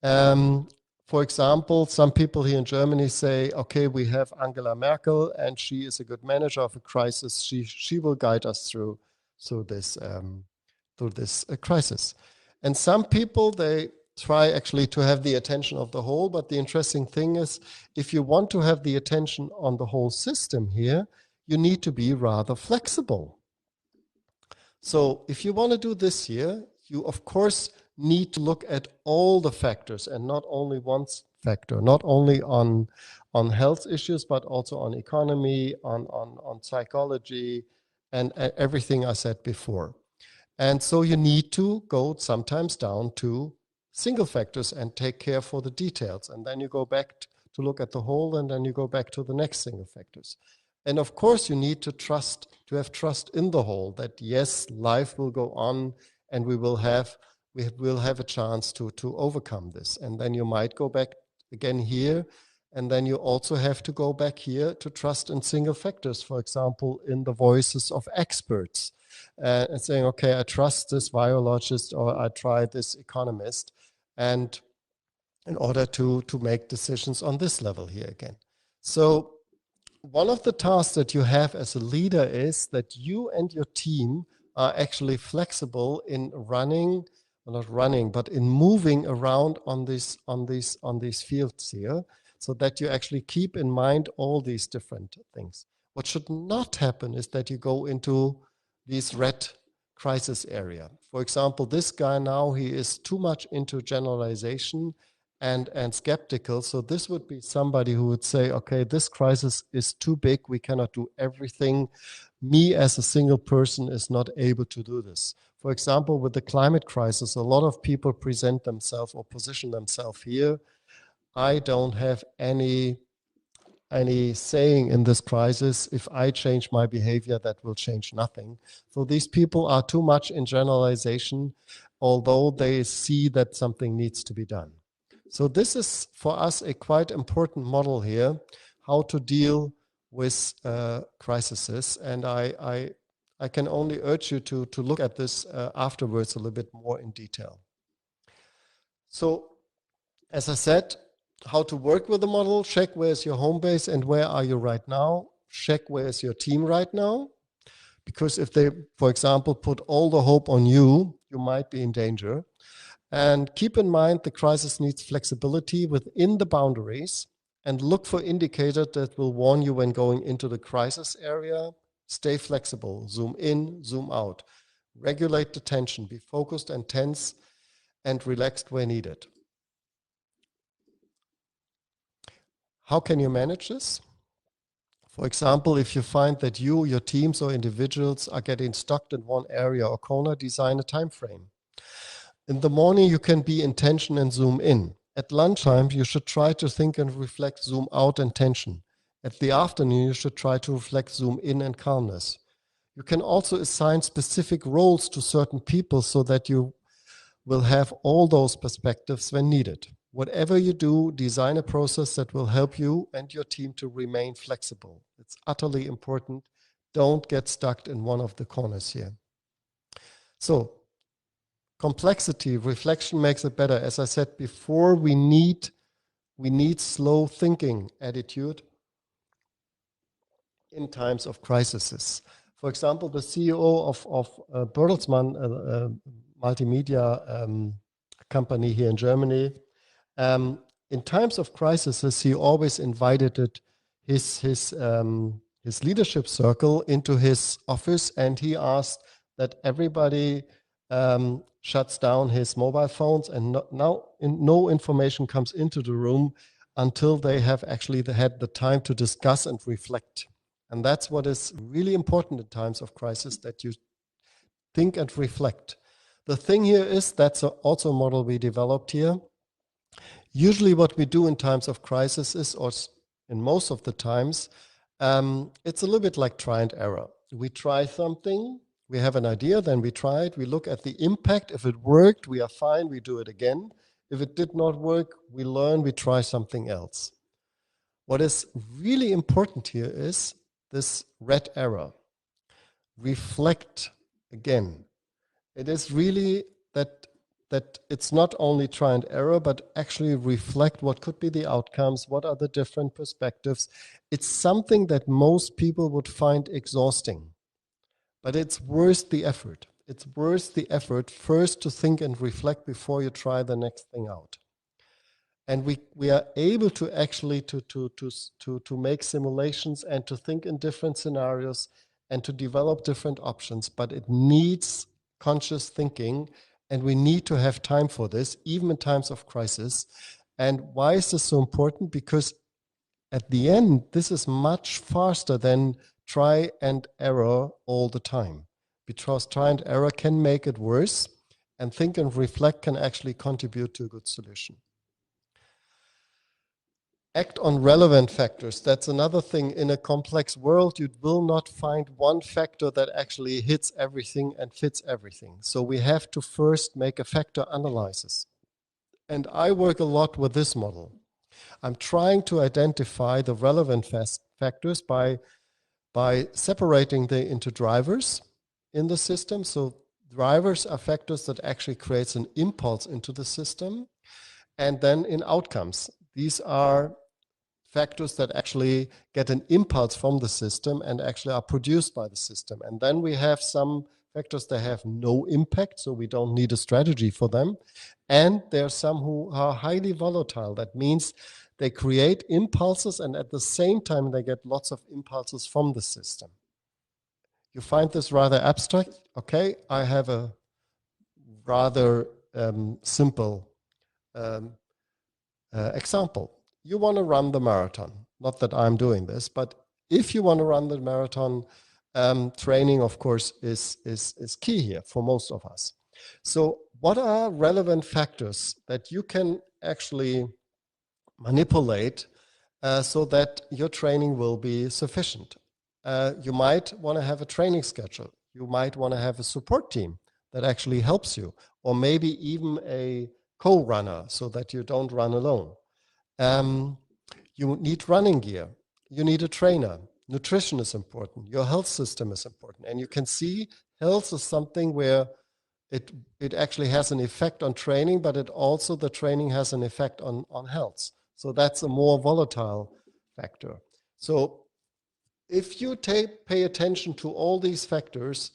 For example, some people here in Germany say, okay, we have Angela Merkel and she is a good manager of a crisis. She will guide us through this crisis. And some people, they try actually to have the attention of the whole, but the interesting thing is, if you want to have the attention on the whole system here, you need to be rather flexible. So if you want to do this here, you of course need to look at all the factors and not only one factor, not only on health issues, but also on economy, on psychology, and everything I said before. And so you need to go sometimes down to single factors and take care for the details. And then you go back to look at the whole, and then you go back to the next single factors. And of course, you need to have trust in the whole, that yes, life will go on, and we will have a chance to overcome this. And then you might go back again here, and then you also have to go back here to trust in single factors, for example, in the voices of experts, and saying, okay, I trust this virologist, or I try this economist, and in order to make decisions on this level here again. So one of the tasks that you have as a leader is that you and your team are actually flexible in running, well, not running, but in moving around on these fields here, so that you actually keep in mind all these different things. What should not happen is that you go into this red crisis area. For example, this guy now, he is too much into generalization and skeptical. So this would be somebody who would say, okay, this crisis is too big. We cannot do everything. Me as a single person is not able to do this. For example, with the climate crisis, a lot of people present themselves or position themselves here. I don't have any saying in this crisis. If I change my behavior, that will change nothing. So these people are too much in generalization, although they see that something needs to be done. So this is for us a quite important model here, how to deal with crises. And I can only urge you to look at this afterwards a little bit more in detail. So as I said, how to work with the model: check where's your home base and where are you right now. Check where's your team right now. Because if they, for example, put all the hope on you, you might be in danger. And keep in mind, the crisis needs flexibility within the boundaries, and look for indicators that will warn you when going into the crisis area. Stay flexible, zoom in, zoom out. Regulate the tension, be focused and tense and relaxed where needed. How can you manage this? For example, if you find that you, your teams or individuals are getting stuck in one area or corner, design a time frame. In the morning, you can be in tension and zoom in. At lunchtime, you should try to think and reflect, zoom out and tension. At the afternoon, you should try to reflect, zoom in and calmness. You can also assign specific roles to certain people so that you will have all those perspectives when needed. Whatever you do, design a process that will help you and your team to remain flexible. It's utterly important. Don't get stuck in one of the corners here. So, complexity, reflection makes it better. As I said before, we need slow thinking attitude in times of crises. For example, the CEO of Bertelsmann, multimedia company here in Germany, in times of crises, he always invited his leadership circle into his office, and he asked that everybody shuts down his mobile phones, and no information comes into the room until they have actually had the time to discuss and reflect. And that's what is really important in times of crisis, that you think and reflect. The thing here is, that's also a model we developed here. Usually what we do in times of crisis is, or in most of the times, it's a little bit like try and error. We try something, we have an idea, then we try it, we look at the impact. If it worked, we are fine, we do it again. If it did not work, we learn, we try something else. What is really important here is this red arrow. Reflect again. It is really that it's not only try and error, but actually reflect what could be the outcomes, what are the different perspectives. It's something that most people would find exhausting, but it's worth the effort. It's worth the effort first to think and reflect before you try the next thing out. And we are able to actually to make simulations and to think in different scenarios and to develop different options, but it needs conscious thinking, and we need to have time for this, even in times of crisis. And why is this so important? Because at the end, this is much faster than try and error all the time, because try and error can make it worse, and think and reflect can actually contribute to a good solution. Act on relevant factors. That's another thing. In a complex world, you will not find one factor that actually hits everything and fits everything. So we have to first make a factor analysis. And I work a lot with this model. I'm trying to identify the relevant factors by separating them into drivers in the system. So drivers are factors that actually creates an impulse into the system. And then in outcomes, these are factors that actually get an impulse from the system and actually are produced by the system. And then we have some factors that have no impact, so we don't need a strategy for them. And there are some who are highly volatile. That means they create impulses, and at the same time, they get lots of impulses from the system. You find this rather abstract? Okay, I have a rather simple example. You want to run the marathon. Not that I'm doing this, but if you want to run the marathon, training, of course, is key here for most of us. So what are relevant factors that you can actually manipulate so that your training will be sufficient? You might want to have a training schedule. You might want to have a support team that actually helps you, or maybe even a co-runner so that you don't run alone. You need running gear. You need a trainer. Nutrition is important. Your health system is important. And you can see health is something where it actually has an effect on training, but it also, the training has an effect on health. So that's a more volatile factor. So if you pay attention to all these factors,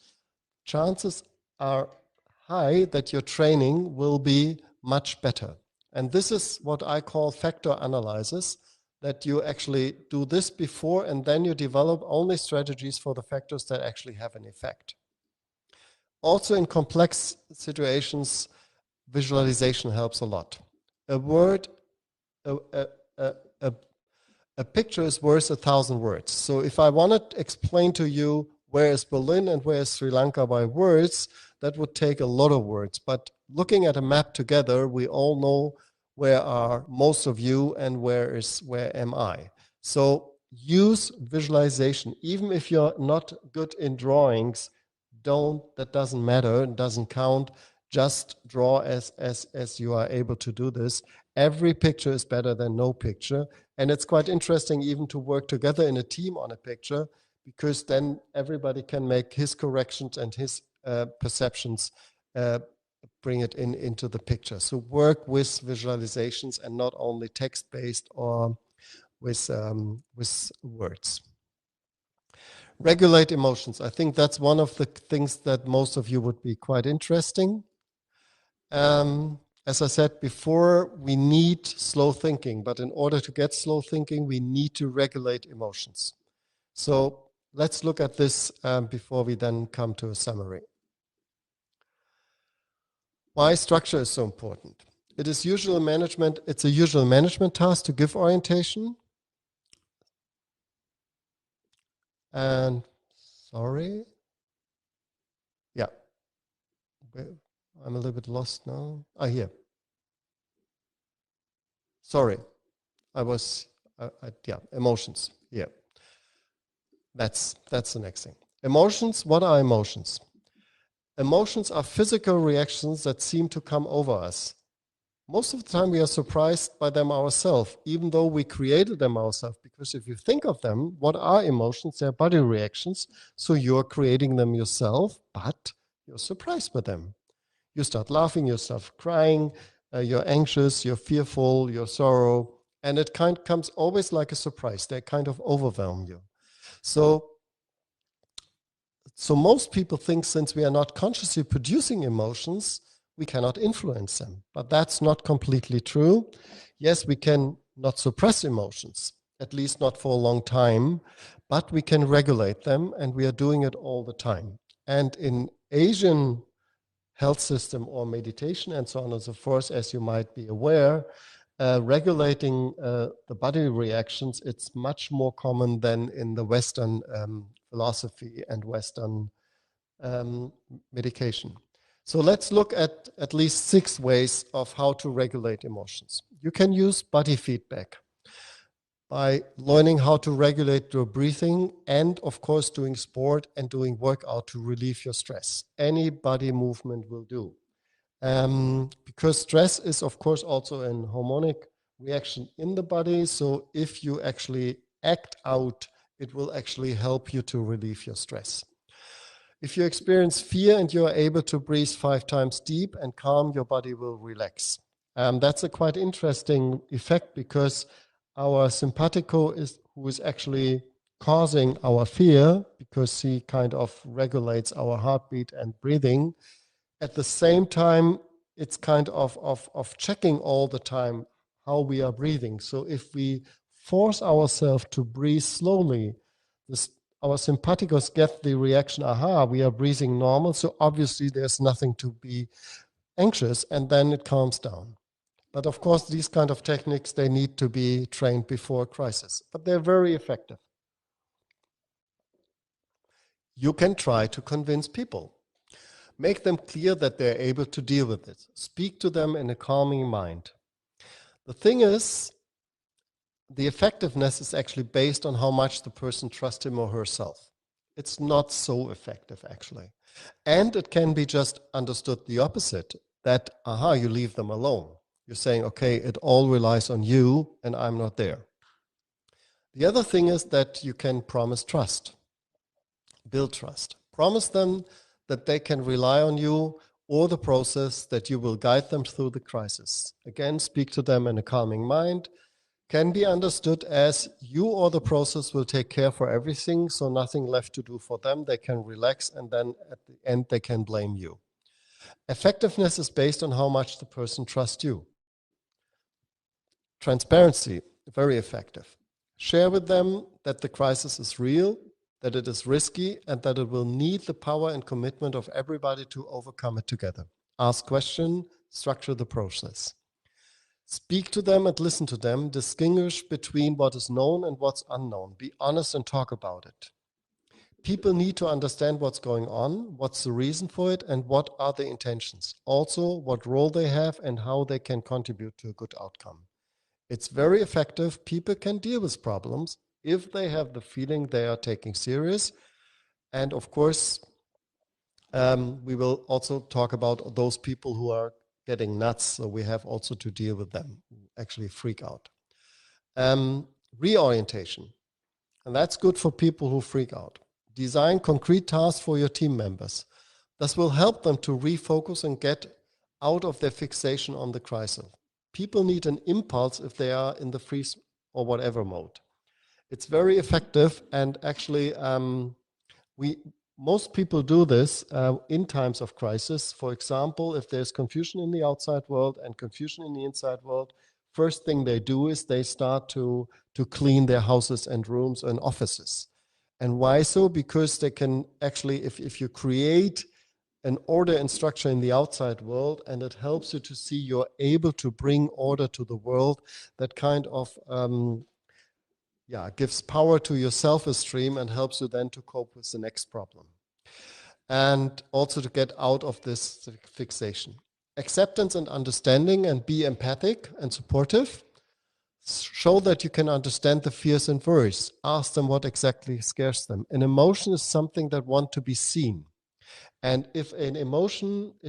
chances are high that your training will be much better. And this is what I call factor analysis, that you actually do this before and then you develop only strategies for the factors that actually have an effect. Also in complex situations, visualization helps a lot. A picture is worth 1,000 words. So if I want to explain to you where is Berlin and where is Sri Lanka by words, that would take a lot of words. But looking at a map together, we all know where are most of you and where am I. So use visualization. Even if you're not good in drawings, that doesn't matter, it doesn't count. Just draw as you are able to do this. Every picture is better than no picture. And it's quite interesting even to work together in a team on a picture, because then everybody can make his corrections and his perceptions, bring it into the picture. So work with visualizations and not only text-based or with words. Regulate emotions. I think that's one of the things that most of you would be quite interesting. As I said before, we need slow thinking, but in order to get slow thinking, we need to regulate emotions. So let's look at this before we then come to a summary. Why structure is so important? It's a usual management task to give orientation. And sorry. Yeah. I'm a little bit lost now. Here. Sorry. Emotions. Yeah. That's the next thing. Emotions, what are emotions? Emotions are physical reactions that seem to come over us. Most of the time we are surprised by them ourselves, even though we created them ourselves. Because if you think of them, what are emotions? They're body reactions. So you're creating them yourself, but you're surprised by them. You start laughing, you start crying, you're anxious, you're fearful, you're sorrow, and it comes always like a surprise. They kind of overwhelm you. So most people think since we are not consciously producing emotions, we cannot influence them. But that's not completely true. Yes, we can not suppress emotions. at least not for a long time, but we can regulate them, and we are doing it all the time. And in Asian health system or meditation and so on and so forth, as you might be aware, regulating the body reactions, it's much more common than in the Western philosophy and Western medication. So let's look at least 6 ways of how to regulate emotions. You can use body feedback by learning how to regulate your breathing and, of course, doing sport and doing workout to relieve your stress. Any body movement will do. Because stress is, of course, also an hormonic reaction in the body. So if you actually act out, it will actually help you to relieve your stress. If you experience fear and you are able to breathe 5 times deep and calm, your body will relax. That's a quite interesting effect because our simpatico who is actually causing our fear, because he kind of regulates our heartbeat and breathing. At the same time, it's kind of checking all the time how we are breathing. So if we force ourselves to breathe slowly, our sympathicus get the reaction, aha, we are breathing normal, so obviously there's nothing to be anxious, and then it calms down. But of course, these kind of techniques, they need to be trained before a crisis, but they're very effective. You can try to convince people. Make them clear that they're able to deal with it. Speak to them in a calming mind. The thing is, the effectiveness is actually based on how much the person trusts him or herself. It's not so effective, actually. And it can be just understood the opposite, that, aha, you leave them alone. You're saying, okay, it all relies on you and I'm not there. The other thing is that you can promise trust, build trust. Promise them that they can rely on you or the process, that you will guide them through the crisis. Again, speak to them in a calming mind. Can be understood as you or the process will take care for everything, so nothing left to do for them. They can relax, and then at the end they can blame you. Effectiveness is based on how much the person trusts you. Transparency, very effective. Share with them that the crisis is real, that it is risky, and that it will need the power and commitment of everybody to overcome it together. Ask questions, structure the process. Speak to them and listen to them. Distinguish between what is known and what's unknown. Be honest and talk about it. People need to understand what's going on, what's the reason for it, and what are the intentions. Also, what role they have and how they can contribute to a good outcome. It's very effective. People can deal with problems if they have the feeling they are taking serious. And of course, we will also talk about those people who are getting nuts. So we have also to deal with them, who actually freak out. Reorientation. And that's good for people who freak out. Design concrete tasks for your team members. This will help them to refocus and get out of their fixation on the crisis. People need an impulse if they are in the freeze or whatever mode. It's very effective, and actually most people do this in times of crisis. For example, if there's confusion in the outside world and confusion in the inside world, first thing they do is they start to clean their houses and rooms and offices. And why so? Because they can actually, if you create an order and structure in the outside world, and it helps you to see you're able to bring order to the world, that kind of gives power to your self-esteem and helps you then to cope with the next problem. And also to get out of this fixation. Acceptance and understanding, and be empathic and supportive. Show that you can understand the fears and worries. Ask them what exactly scares them. An emotion is something that wants to be seen. And if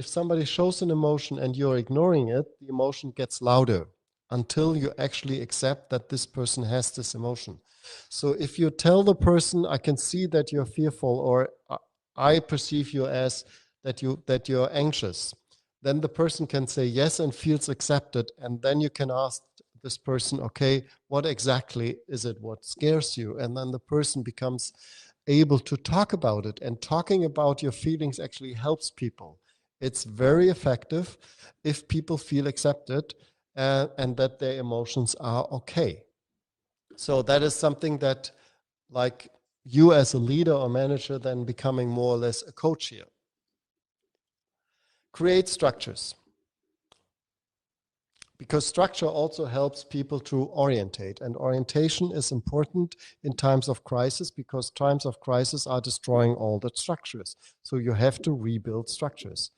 somebody shows an emotion and you're ignoring it, the emotion gets louder until you actually accept that this person has this emotion. So if you tell the person, I can see that you're fearful, or I perceive you as that you're anxious, then the person can say yes and feels accepted. And then you can ask this person, okay, what exactly is it what scares you? And then the person becomes able to talk about it, and talking about your feelings actually helps people. It's very effective if people feel accepted and that their emotions are okay. So that is something that, like you as a leader or manager, then becoming more or less a coach here. Create structures. Because structure also helps people to orientate, and orientation is important in times of crisis, because times of crisis are destroying all the structures. So you have to rebuild structures.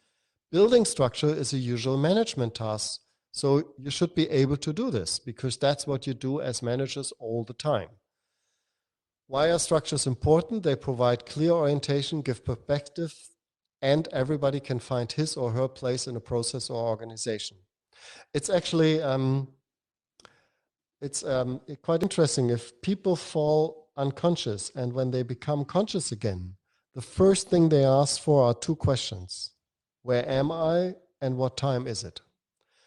Building structure is a usual management task. So you should be able to do this, because that's what you do as managers all the time. Why are structures important? They provide clear orientation, give perspective, and everybody can find his or her place in a process or organization. It's actually quite interesting. If people fall unconscious and when they become conscious again, the first thing they ask for are two questions: where am I and what time is it?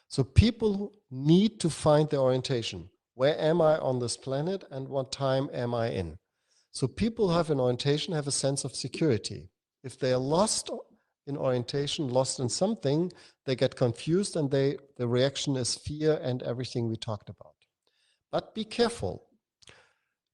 So people need to find their orientation. Where am I on this planet and what time am I in? So people have an orientation, have a sense of security. If they are lost in orientation, lost in something, they get confused, and the reaction is fear and everything we talked about. But be careful.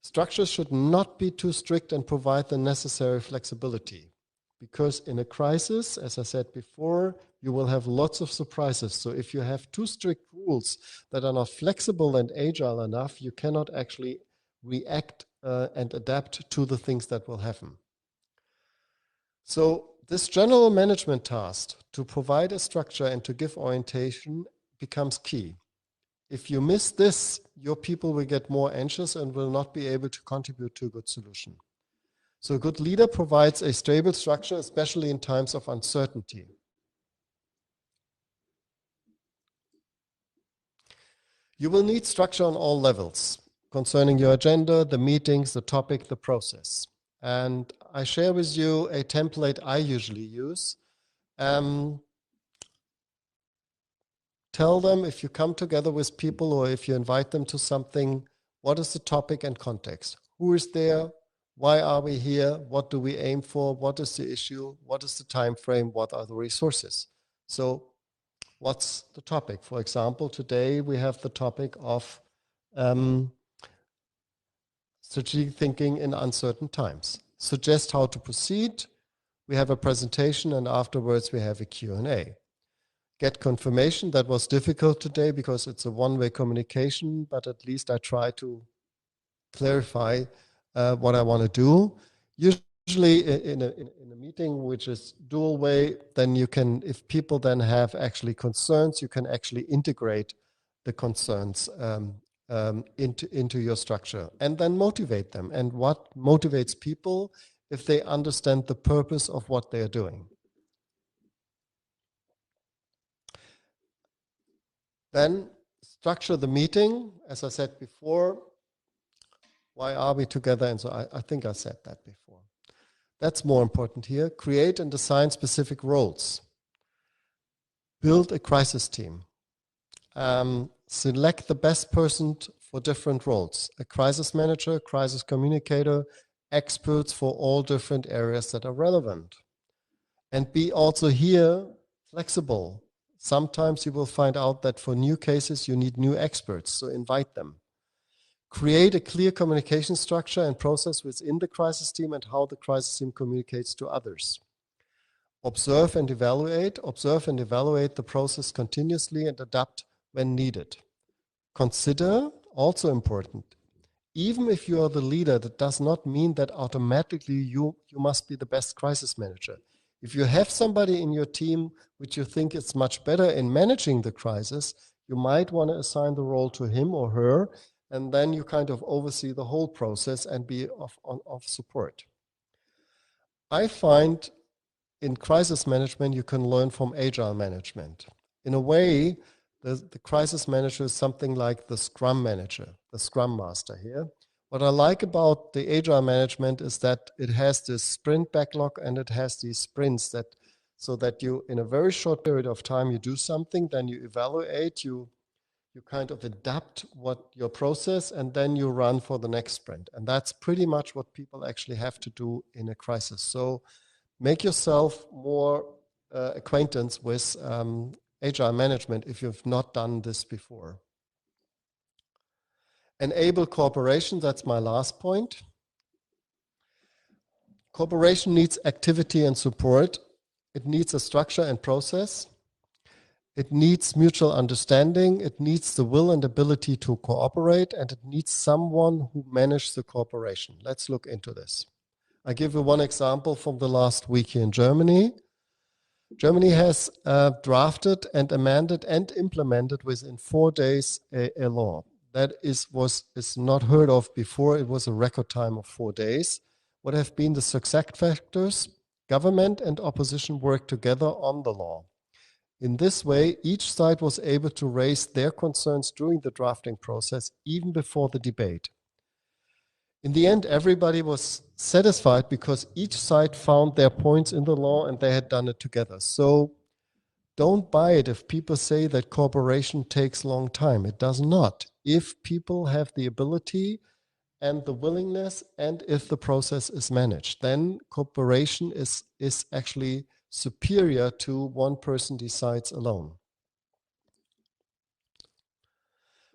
Structures should not be too strict and provide the necessary flexibility, because in a crisis, as I said before, you will have lots of surprises. So if you have too strict rules that are not flexible and agile enough, you cannot actually react and adapt to the things that will happen. So this general management task to provide a structure and to give orientation becomes key. If you miss this, your people will get more anxious and will not be able to contribute to a good solution. So a good leader provides a stable structure, especially in times of uncertainty. You will need structure on all levels concerning your agenda, the meetings, the topic, the process. And I share with you a template I usually use. Tell them, if you come together with people or if you invite them to something, what is the topic and context? Who is there? Why are we here? What do we aim for? What is the issue? What is the time frame? What are the resources? So what's the topic? For example, today we have the topic of strategic thinking in uncertain times. Suggest how to proceed. We have a presentation, and afterwards we have a Q&A. Get confirmation. That was difficult today because it's a one-way communication, but at least I try to clarify what I want to do. Usually in a meeting which is dual way, then you can, if people then have actually concerns, you can actually integrate the concerns into your structure and then motivate them. And what motivates people? If they understand the purpose of what they are doing. Then structure the meeting. As I said before, why are we together? And so I think I said that before. That's more important here. Create and assign specific roles. Build a crisis team. Select the best person for different roles. A crisis manager, crisis communicator, experts for all different areas that are relevant. And be also here flexible. Sometimes you will find out that for new cases, you need new experts, so invite them. Create a clear communication structure and process within the crisis team and how the crisis team communicates to others. Observe and evaluate the process continuously and adapt when needed. Consider, also important, even if you are the leader, that does not mean that automatically you must be the best crisis manager. If you have somebody in your team which you think is much better in managing the crisis, you might want to assign the role to him or her, and then you kind of oversee the whole process and be of support. I find in crisis management, you can learn from agile management. In a way, the crisis manager is something like the scrum manager, the scrum master here. What I like about the agile management is that it has this sprint backlog and it has these sprints so that you, in a very short period of time, you do something, then you evaluate, you kind of adapt your process, and then you run for the next sprint. And that's pretty much what people actually have to do in a crisis. So make yourself more acquaintance with agile management if you've not done this before. Enable cooperation, that's my last point. Cooperation needs activity and support. It needs a structure and process. It needs mutual understanding. It needs the will and ability to cooperate, and it needs someone who manages the cooperation. Let's look into this. I give you one example from the last week here in Germany. Germany has drafted and amended and implemented within 4 days a law. That is not heard of before. It was a record time of 4 days. What have been the success factors? Government and opposition worked together on the law. In this way, each side was able to raise their concerns during the drafting process, even before the debate. In the end, everybody was satisfied because each side found their points in the law and they had done it together. So don't buy it if people say that cooperation takes a long time. It does not. If people have the ability and the willingness, and if the process is managed, then cooperation is actually superior to one person decides alone.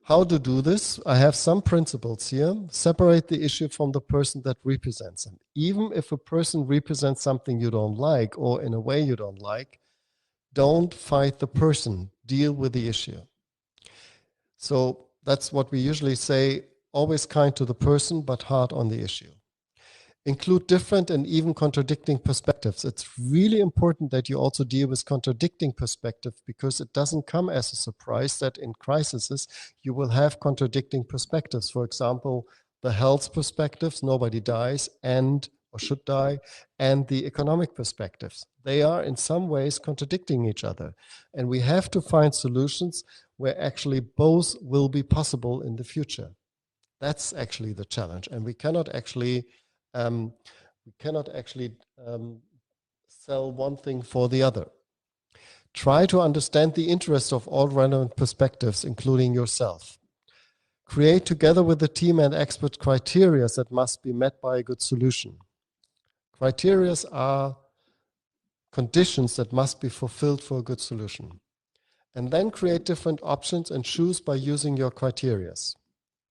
How to do this? I have some principles here. Separate the issue from the person that represents them. Even if a person represents something you don't like or in a way you don't like, don't fight the person, deal with the issue. So that's what we usually say, always kind to the person, but hard on the issue. Include different and even contradicting perspectives. It's really important that you also deal with contradicting perspectives because it doesn't come as a surprise that in crises you will have contradicting perspectives. For example, the health perspectives, nobody dies and or should die, and the economic perspectives. They are in some ways contradicting each other. And we have to find solutions where actually both will be possible in the future. That's actually the challenge. And we cannot actually sell one thing for the other. Try to understand the interest of all relevant perspectives, including yourself. Create together with the team and expert criteria that must be met by a good solution. Criteria are conditions that must be fulfilled for a good solution. And then create different options and choose by using your criteria.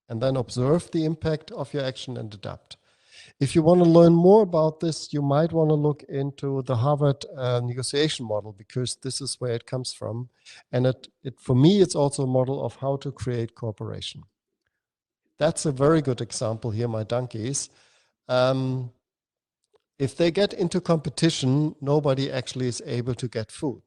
And then observe the impact of your action and adapt. If you want to learn more about this, you might want to look into the Harvard negotiation model because this is where it comes from. And for me, it's also a model of how to create cooperation. That's a very good example here, my donkeys. If they get into competition, nobody actually is able to get food.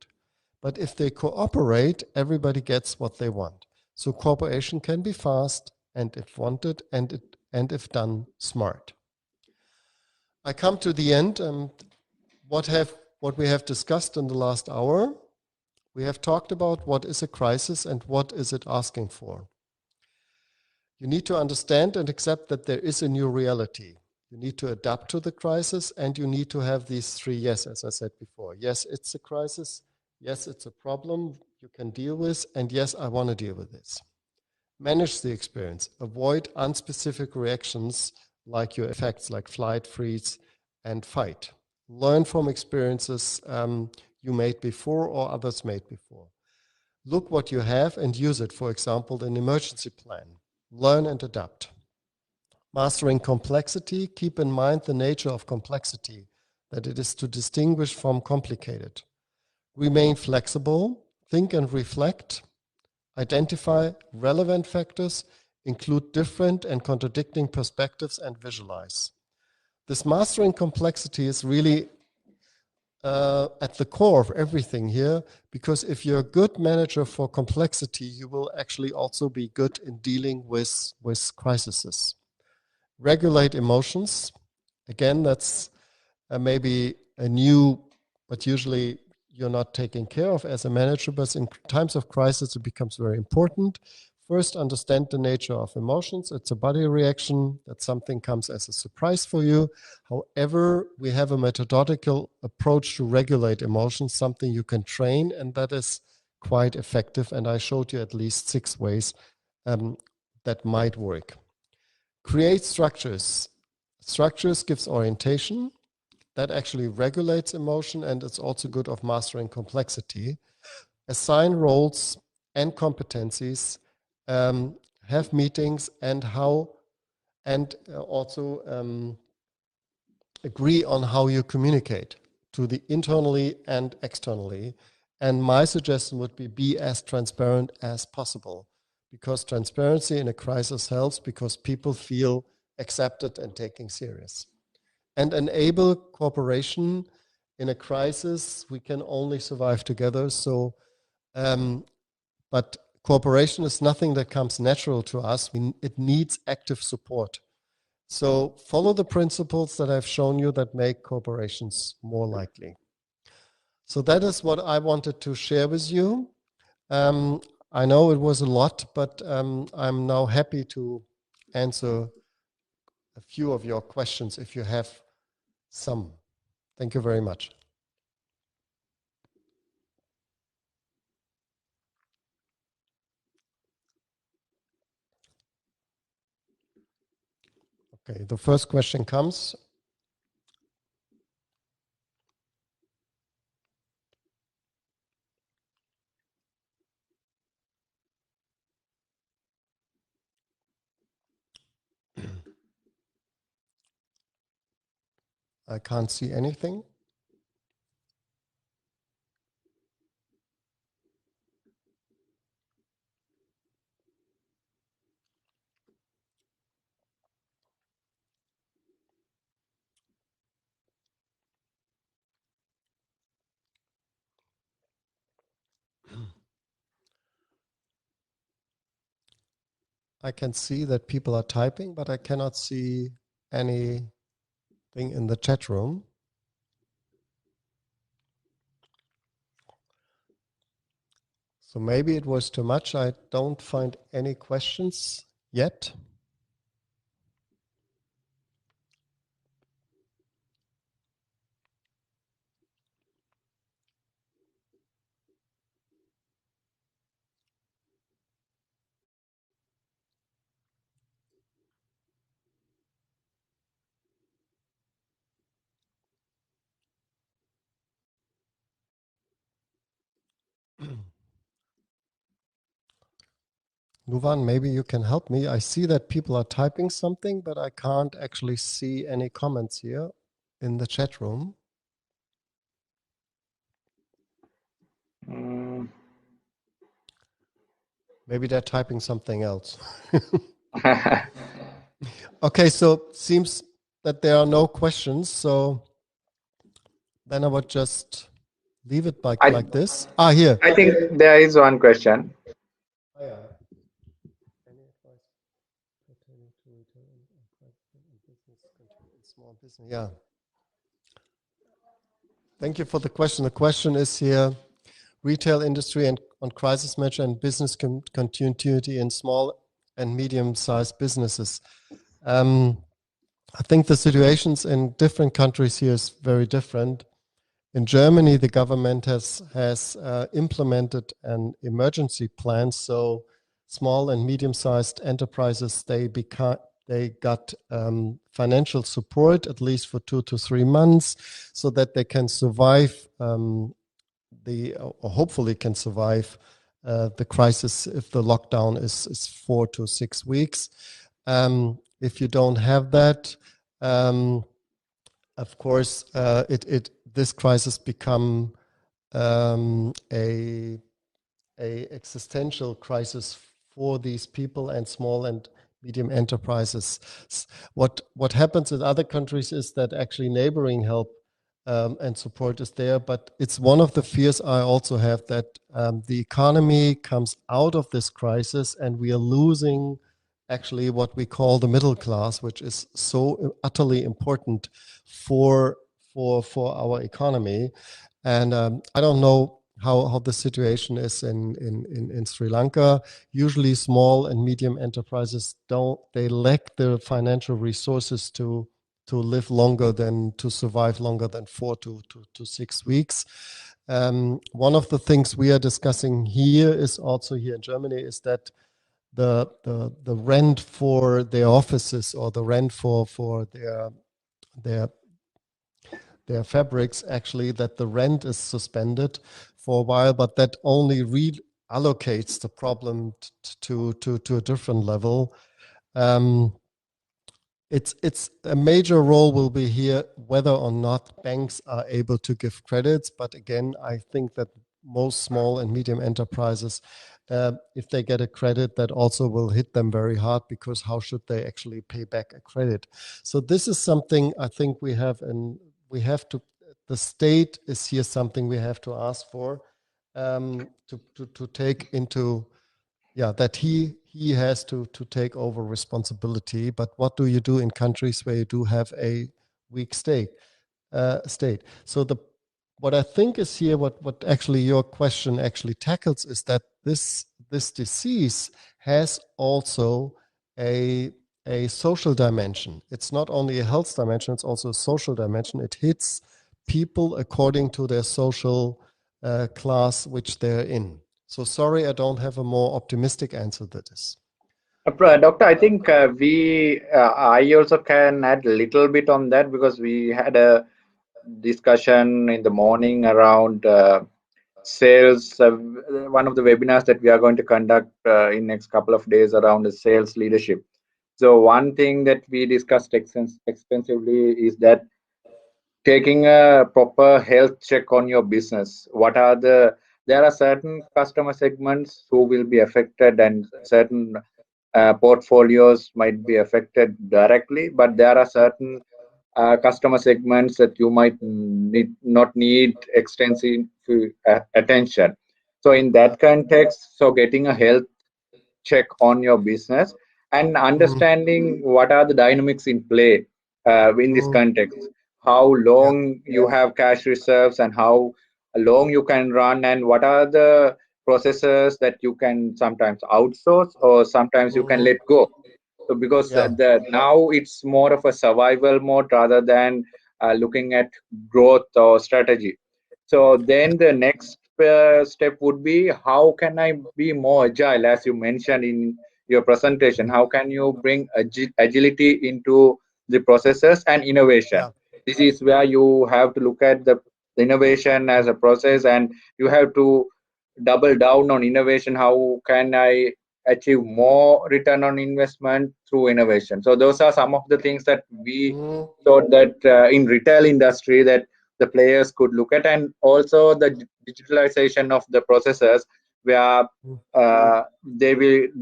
But if they cooperate, everybody gets what they want. So cooperation can be fast and if wanted and if done smart. I come to the end. What we have discussed in the last hour, we have talked about what is a crisis and what is it asking for. You need to understand and accept that there is a new reality. You need to adapt to the crisis and you need to have these 3 yes, as I said before. Yes, it's a crisis. Yes, it's a problem you can deal with. And yes, I want to deal with this. Manage the experience. Avoid unspecific reactions like your effects, like flight, freeze, and fight. Learn from experiences you made before or others made before. Look what you have and use it. For example, an emergency plan. Learn and adapt. Mastering complexity. Keep in mind the nature of complexity, that it is to distinguish from complicated. Remain flexible. Think and reflect. Identify relevant factors, include different and contradicting perspectives, and visualize. This mastering complexity is really at the core of everything here, because if you're a good manager for complexity, you will actually also be good in dealing with crises. Regulate emotions. Again, that's maybe a new, but usually you're not taking care of as a manager, but in times of crisis, it becomes very important. First, understand the nature of emotions. It's a body reaction that something comes as a surprise for you. However, we have a methodological approach to regulate emotions, something you can train, and that is quite effective. And I showed you at least 6 ways that might work. Create structures. Structures gives orientation. That actually regulates emotion, and it's also good of mastering complexity. Assign roles and competencies have meetings, and also agree on how you communicate to the internally and externally. And my suggestion would be as transparent as possible, because transparency in a crisis helps, because people feel accepted and taken serious. And enable cooperation in a crisis. We can only survive together. So, but cooperation is nothing that comes natural to us. It needs active support. So follow the principles that I've shown you that make corporations more likely. So that is what I wanted to share with you. I know it was a lot, but I'm now happy to answer a few of your questions if you have some. Thank you very much. Okay, the first question comes. I can't see anything. I can see that people are typing, but I cannot see anything in the chat room. So maybe it was too much. I don't find any questions yet. Nuvan, maybe you can help me. I see that people are typing something, but I can't actually see any comments here in the chat room. Maybe they're typing something else. Okay, so seems that there are no questions. So then I would just leave it like this. Here. I think there is one question. Oh, yeah. Any advice pertaining to retail and business, small business? Yeah. Thank you for the question. The question is here: retail industry and on crisis management and business continuity in small and medium-sized businesses. I think the situations in different countries here is very different. In Germany, the government has implemented an emergency plan, so small and medium-sized enterprises, they got financial support at least for 2 to 3 months, so that they can survive or hopefully can survive the crisis if the lockdown is 4 to 6 weeks. If you don't have that, of course, this crisis become a existential crisis for these people and small and medium enterprises. What happens in other countries is that actually neighboring help and support is there, but it's one of the fears I also have, that the economy comes out of this crisis and we are losing actually what we call the middle class, which is so utterly important for our economy. And I don't know how the situation is in Sri Lanka. Usually small and medium enterprises they lack the financial resources to live longer than, to survive longer than 4 to 6 weeks. One of the things we are discussing here is also here in Germany is that the rent for their offices or the rent for their fabrics, actually, that the rent is suspended for a while, but that only allocates the problem to a different level. Um, it's a major role will be here whether or not banks are able to give credits. But again, I think that most small and medium enterprises, if they get a credit, that also will hit them very hard, because how should they actually pay back a credit? So this is something I think we have, and we have to. The state is here something we have to ask for, to take into, yeah, that he has to take over responsibility. But what do you do in countries where you do have a weak state? So the what I think is here, what actually your question actually tackles, is that this disease has also a a social dimension. It's not only a health dimension, it's also a social dimension. It hits people according to their social class which they're in. So sorry, I don't have a more optimistic answer to this. Doctor, I think I also can add a little bit on that, because we had a discussion in the morning around sales. One of the webinars that we are going to conduct in next couple of days around the sales leadership. So one thing that we discussed extensively is that taking a proper health check on your business. There are certain customer segments who will be affected, and certain portfolios might be affected directly, but there are certain customer segments that you might not need extensive attention. So in Yeah. that context, so getting a health check on your business and Mm, understanding what are the dynamics in play in this mm, context, how yeah. long you have cash reserves and how long you can run, and what are the processes that you can sometimes outsource or sometimes you can Mm, let go. So because yeah. the now it's more of a survival mode rather than looking at growth or strategy. So Yeah. then the next step would be, how can I be more agile, as you mentioned in your presentation? How can you bring agility into the processes and innovation? Yeah. This is where you have to look at the innovation as a process, and you have to double down on innovation. How can I achieve more return on investment through innovation? So those are some of the things that we Mm, thought that in retail industry that the players could look at, and also the digitalization of the processes, where mm,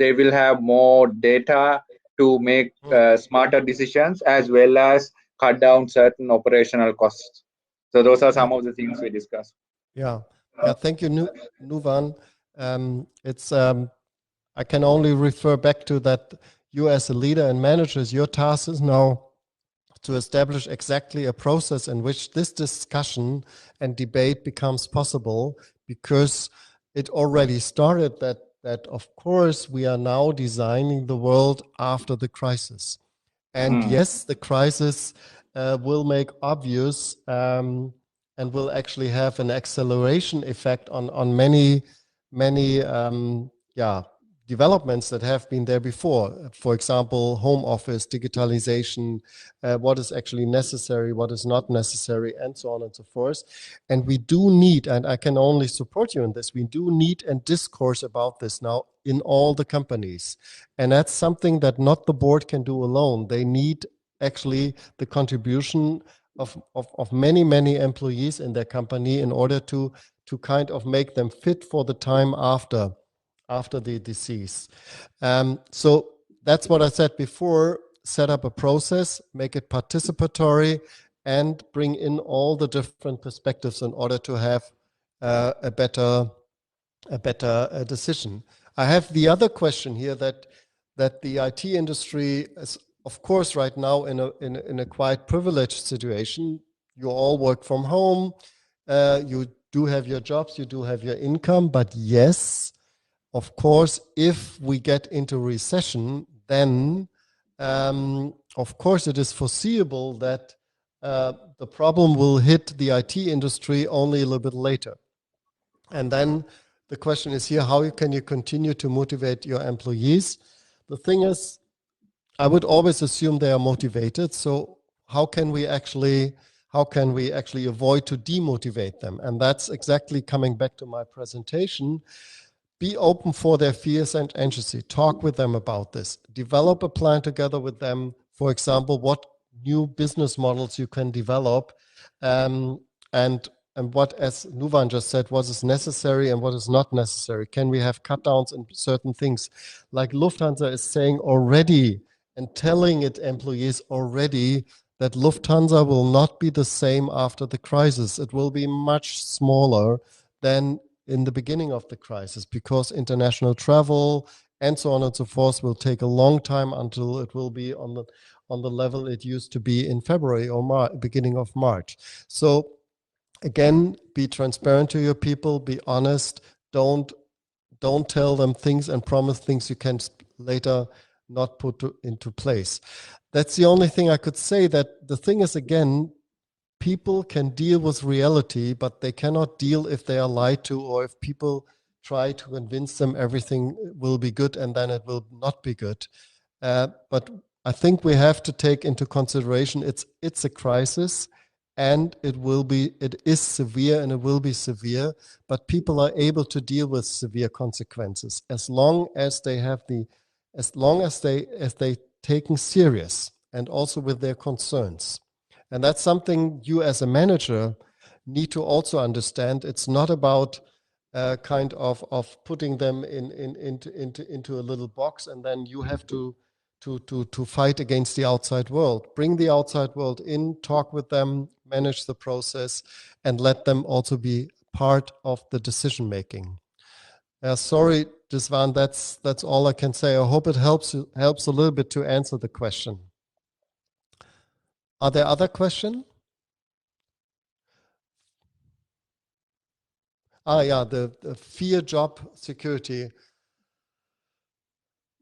they will have more data to make mm. smarter decisions, as well as cut down certain operational costs. So those are Yeah. some of the things we discussed. Yeah. Yeah. Thank you, Nuvan. It's I can only refer back to that. You as a leader and managers, your task is now to establish exactly a process in which this discussion and debate becomes possible, because it already started that of course we are now designing the world after the crisis. And Mm. yes, the crisis will make obvious, and will actually have an acceleration effect on many yeah, developments that have been there before. For example, home office, digitalization, what is actually necessary, what is not necessary, and so on and so forth. And we do need, and I can only support you in this, we do need and discourse about this now in all the companies. And that's something that not the board can do alone. They need actually the contribution of many employees in their company in order to kind of make them fit for the time after the disease. So that's what I said before: set up a process, make it participatory, and bring in all the different perspectives in order to have a better decision. I have the other question here, that the IT industry is, of course, right now in a quite privileged situation. You all work from home. You do have your jobs. You do have your income. But yes, of course, if we get into recession, then of course it is foreseeable that the problem will hit the IT industry only a little bit later. And then the question is here: how can you continue to motivate your employees? The thing is, I would always assume they are motivated. So how can we actually avoid to demotivate them? And that's exactly coming back to my presentation. Be open for their fears and anxiety. Talk with them about this. Develop a plan together with them. For example, what new business models you can develop, um, and what, as Nuvan just said, what is necessary and what is not necessary. Can we have cut downs in certain things? Like Lufthansa is saying already and telling its employees already that Lufthansa will not be the same after the crisis. It will be much smaller than in the beginning of the crisis, because international travel and so on and so forth will take a long time until it will be on the level it used to be in February or beginning of March. So again, be transparent to your people, be honest, don't tell them things and promise things you can later not put into place. That's the only thing I could say. That the thing is, again, people can deal with reality, but they cannot deal if they are lied to, or if people try to convince them everything will be good and then it will not be good. But I think we have to take into consideration it's a crisis, and it is severe and it will be severe, but people are able to deal with severe consequences as long as they have as they taken serious, and also with their concerns. And that's something you as a manager need to also understand. It's not about kind of putting them into a little box, and then you have to fight against the outside world. Bring the outside world in, talk with them, manage the process, and let them also be part of the decision making. Sorry, Disvan, that's all I can say. I hope it helps a little bit to answer the question. Are there other questions? Yeah, the fear job security.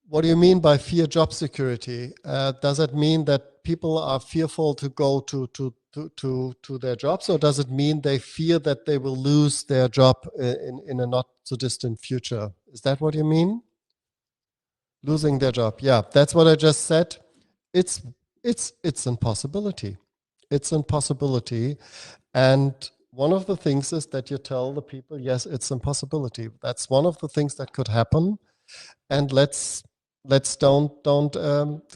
What do you mean by fear job security? Does it mean that people are fearful to go to their jobs, or does it mean they fear that they will lose their job in a not so distant future? Is that what you mean? Losing their job. Yeah, that's what I just said. It's impossibility. It's impossibility. And one of the things is that you tell the people, yes, it's impossibility. That's one of the things that could happen. And let's don't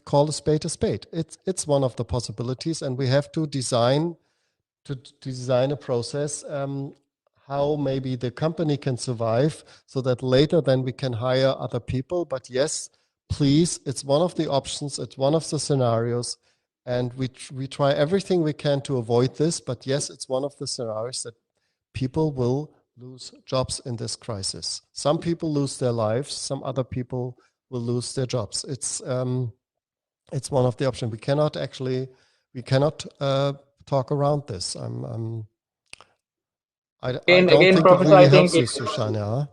call a spade a spade. It's one of the possibilities, and we have to design a process, how maybe the company can survive, so that later then we can hire other people. But yes, please, it's one of the options, it's one of the scenarios, and we try everything we can to avoid this. But yes, it's one of the scenarios that people will lose jobs in this crisis. Some people lose their lives, some other people will lose their jobs. It's one of the options. We cannot talk around this. I don't Again, think it Professor, really I think helps you, Sushanya.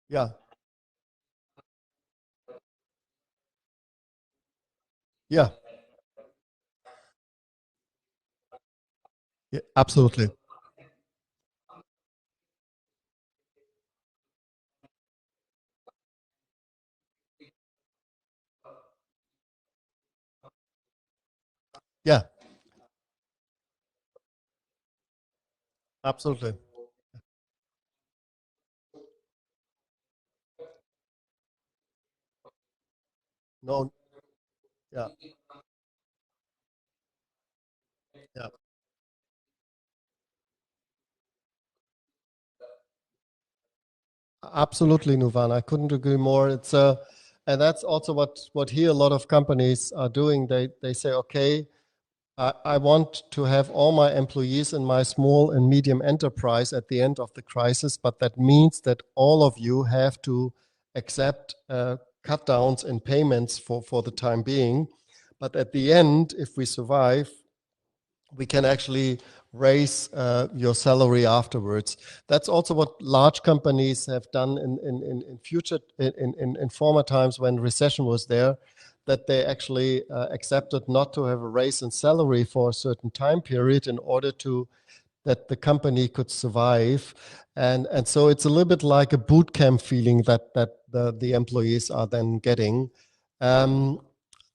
Yeah, yeah, yeah, absolutely. Yeah, absolutely. No, yeah, yeah, absolutely, Nuvan. I couldn't agree more. And that's also what here a lot of companies are doing. They say, okay, I want to have all my employees in my small and medium enterprise at the end of the crisis, but that means that all of you have to accept cut downs in payments for the time being. But at the end, if we survive, we can actually raise your salary afterwards. That's also what large companies have done in former times when recession was there, that they actually accepted not to have a raise in salary for a certain time period in order to that the company could survive. And so it's a little bit like a boot camp feeling that the employees are then getting. Um,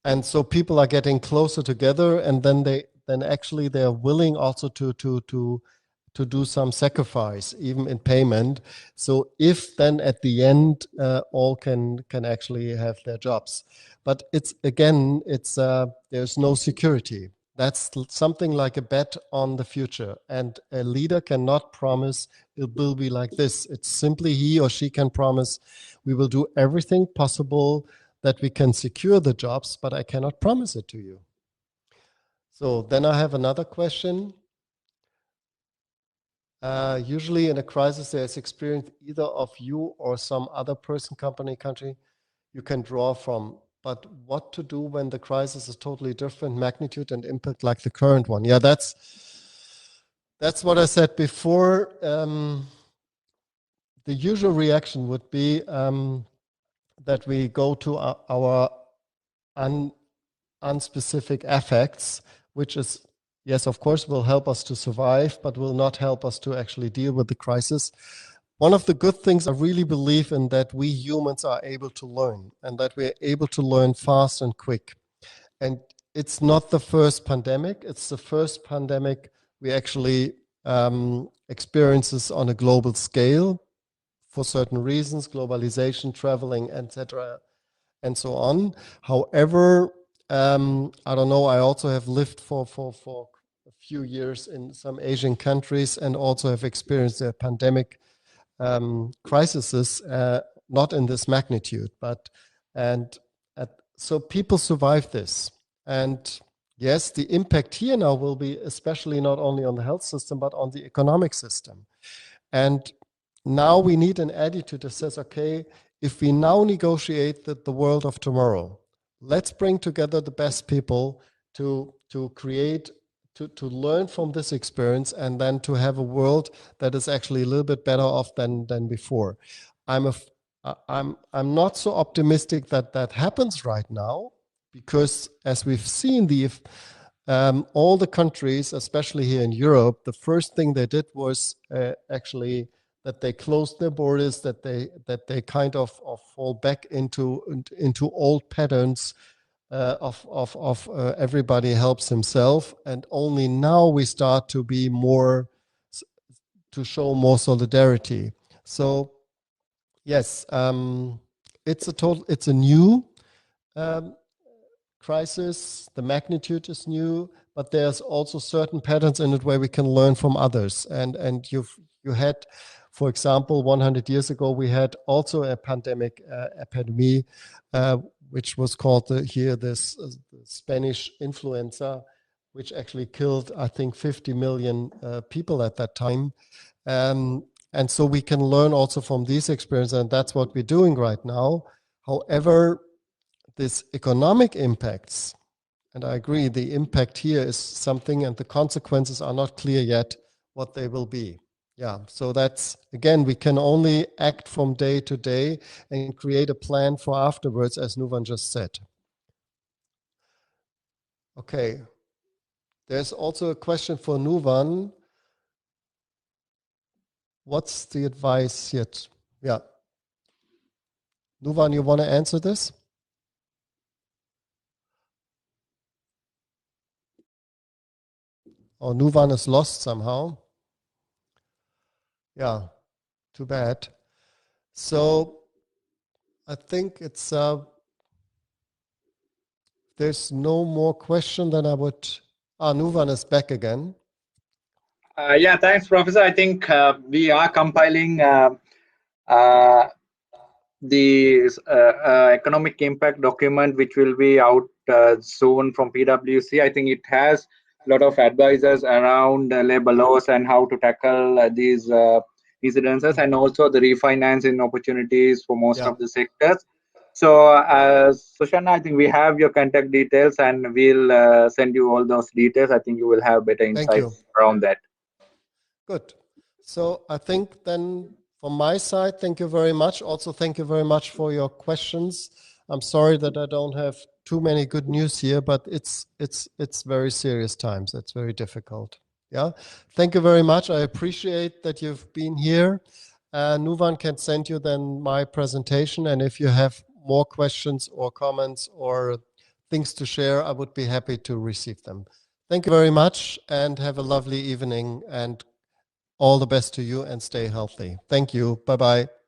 and so people are getting closer together, and then actually they are willing also to do some sacrifice, even in payment. So if then at the end all can actually have their jobs, but it's again there's no security. That's something like a bet on the future, and a leader cannot promise it will be like this. It's simply he or she can promise we will do everything possible that we can secure the jobs, but I cannot promise it to you. So then I have another question. Usually in a crisis, there's experience either of you or some other person, company, country you can draw from. But what to do when the crisis is totally different magnitude and impact like the current one? Yeah, that's what I said before. The usual reaction would be that we go to our unspecific affects, which is, yes, of course, will help us to survive, but will not help us to actually deal with the crisis. One of the good things I really believe in that we humans are able to learn, and that we're able to learn fast and quick. And it's not the first pandemic. It's the first pandemic we actually experiences on a global scale for certain reasons, globalization, traveling, etc., and so on. However, I don't know, I also have lived for a few years in some Asian countries and also have experienced a pandemic crises, not in this magnitude, but so people survive this. And yes, the impact here now will be especially not only on the health system, but on the economic system. And now we need an attitude that says, okay, if we now negotiate the world of tomorrow, let's bring together the best people to create, to learn from this experience, and then to have a world that is actually a little bit better off than before. I'm not so optimistic that that happens right now, because as we've seen, all the countries, especially here in Europe, the first thing they did was actually that they closed their borders, that they kind of fall back into old patterns of everybody helps himself, and only now we start to be more, to show more solidarity. So yes, it's a new crisis. The magnitude is new, but there's also certain patterns in it where we can learn from others. And you had, for example, 100 years ago, we had also a pandemic epidemic, which was called this Spanish influenza, which actually killed, I think, 50 million people at that time. And so we can learn also from these experiences, and that's what we're doing right now. However, this economic impacts, and I agree, the impact here is something, and the consequences are not clear yet what they will be. Yeah, so that's, again, we can only act from day to day and create a plan for afterwards, as Nuvan just said. Okay, there's also a question for Nuvan. What's the advice yet? Yeah. Nuvan, you want to answer this? Oh, Nuvan is lost somehow. Yeah, too bad. So I think it's there's no more question, then I would. Nuvan is back again. Yeah, thanks, Professor. I think we are compiling the economic impact document, which will be out soon from PWC. I think it has a lot of advisors around labor laws and how to tackle these incidences, and also the refinancing opportunities for most of the sectors. So, Sushana, I think we have your contact details, and we'll send you all those details. I think you will have better insights around that. Good. So I think then from my side, thank you very much. Also, thank you very much for your questions. I'm sorry that I don't have too many good news here, but it's very serious times. It's very difficult. Yeah. Thank you very much. I appreciate that you've been here. Nuvan can send you then my presentation, and if you have more questions or comments or things things to share, I would be happy to receive them. Thank you very much and have a lovely evening, and all the best to you and stay healthy. Thank you. Bye-bye.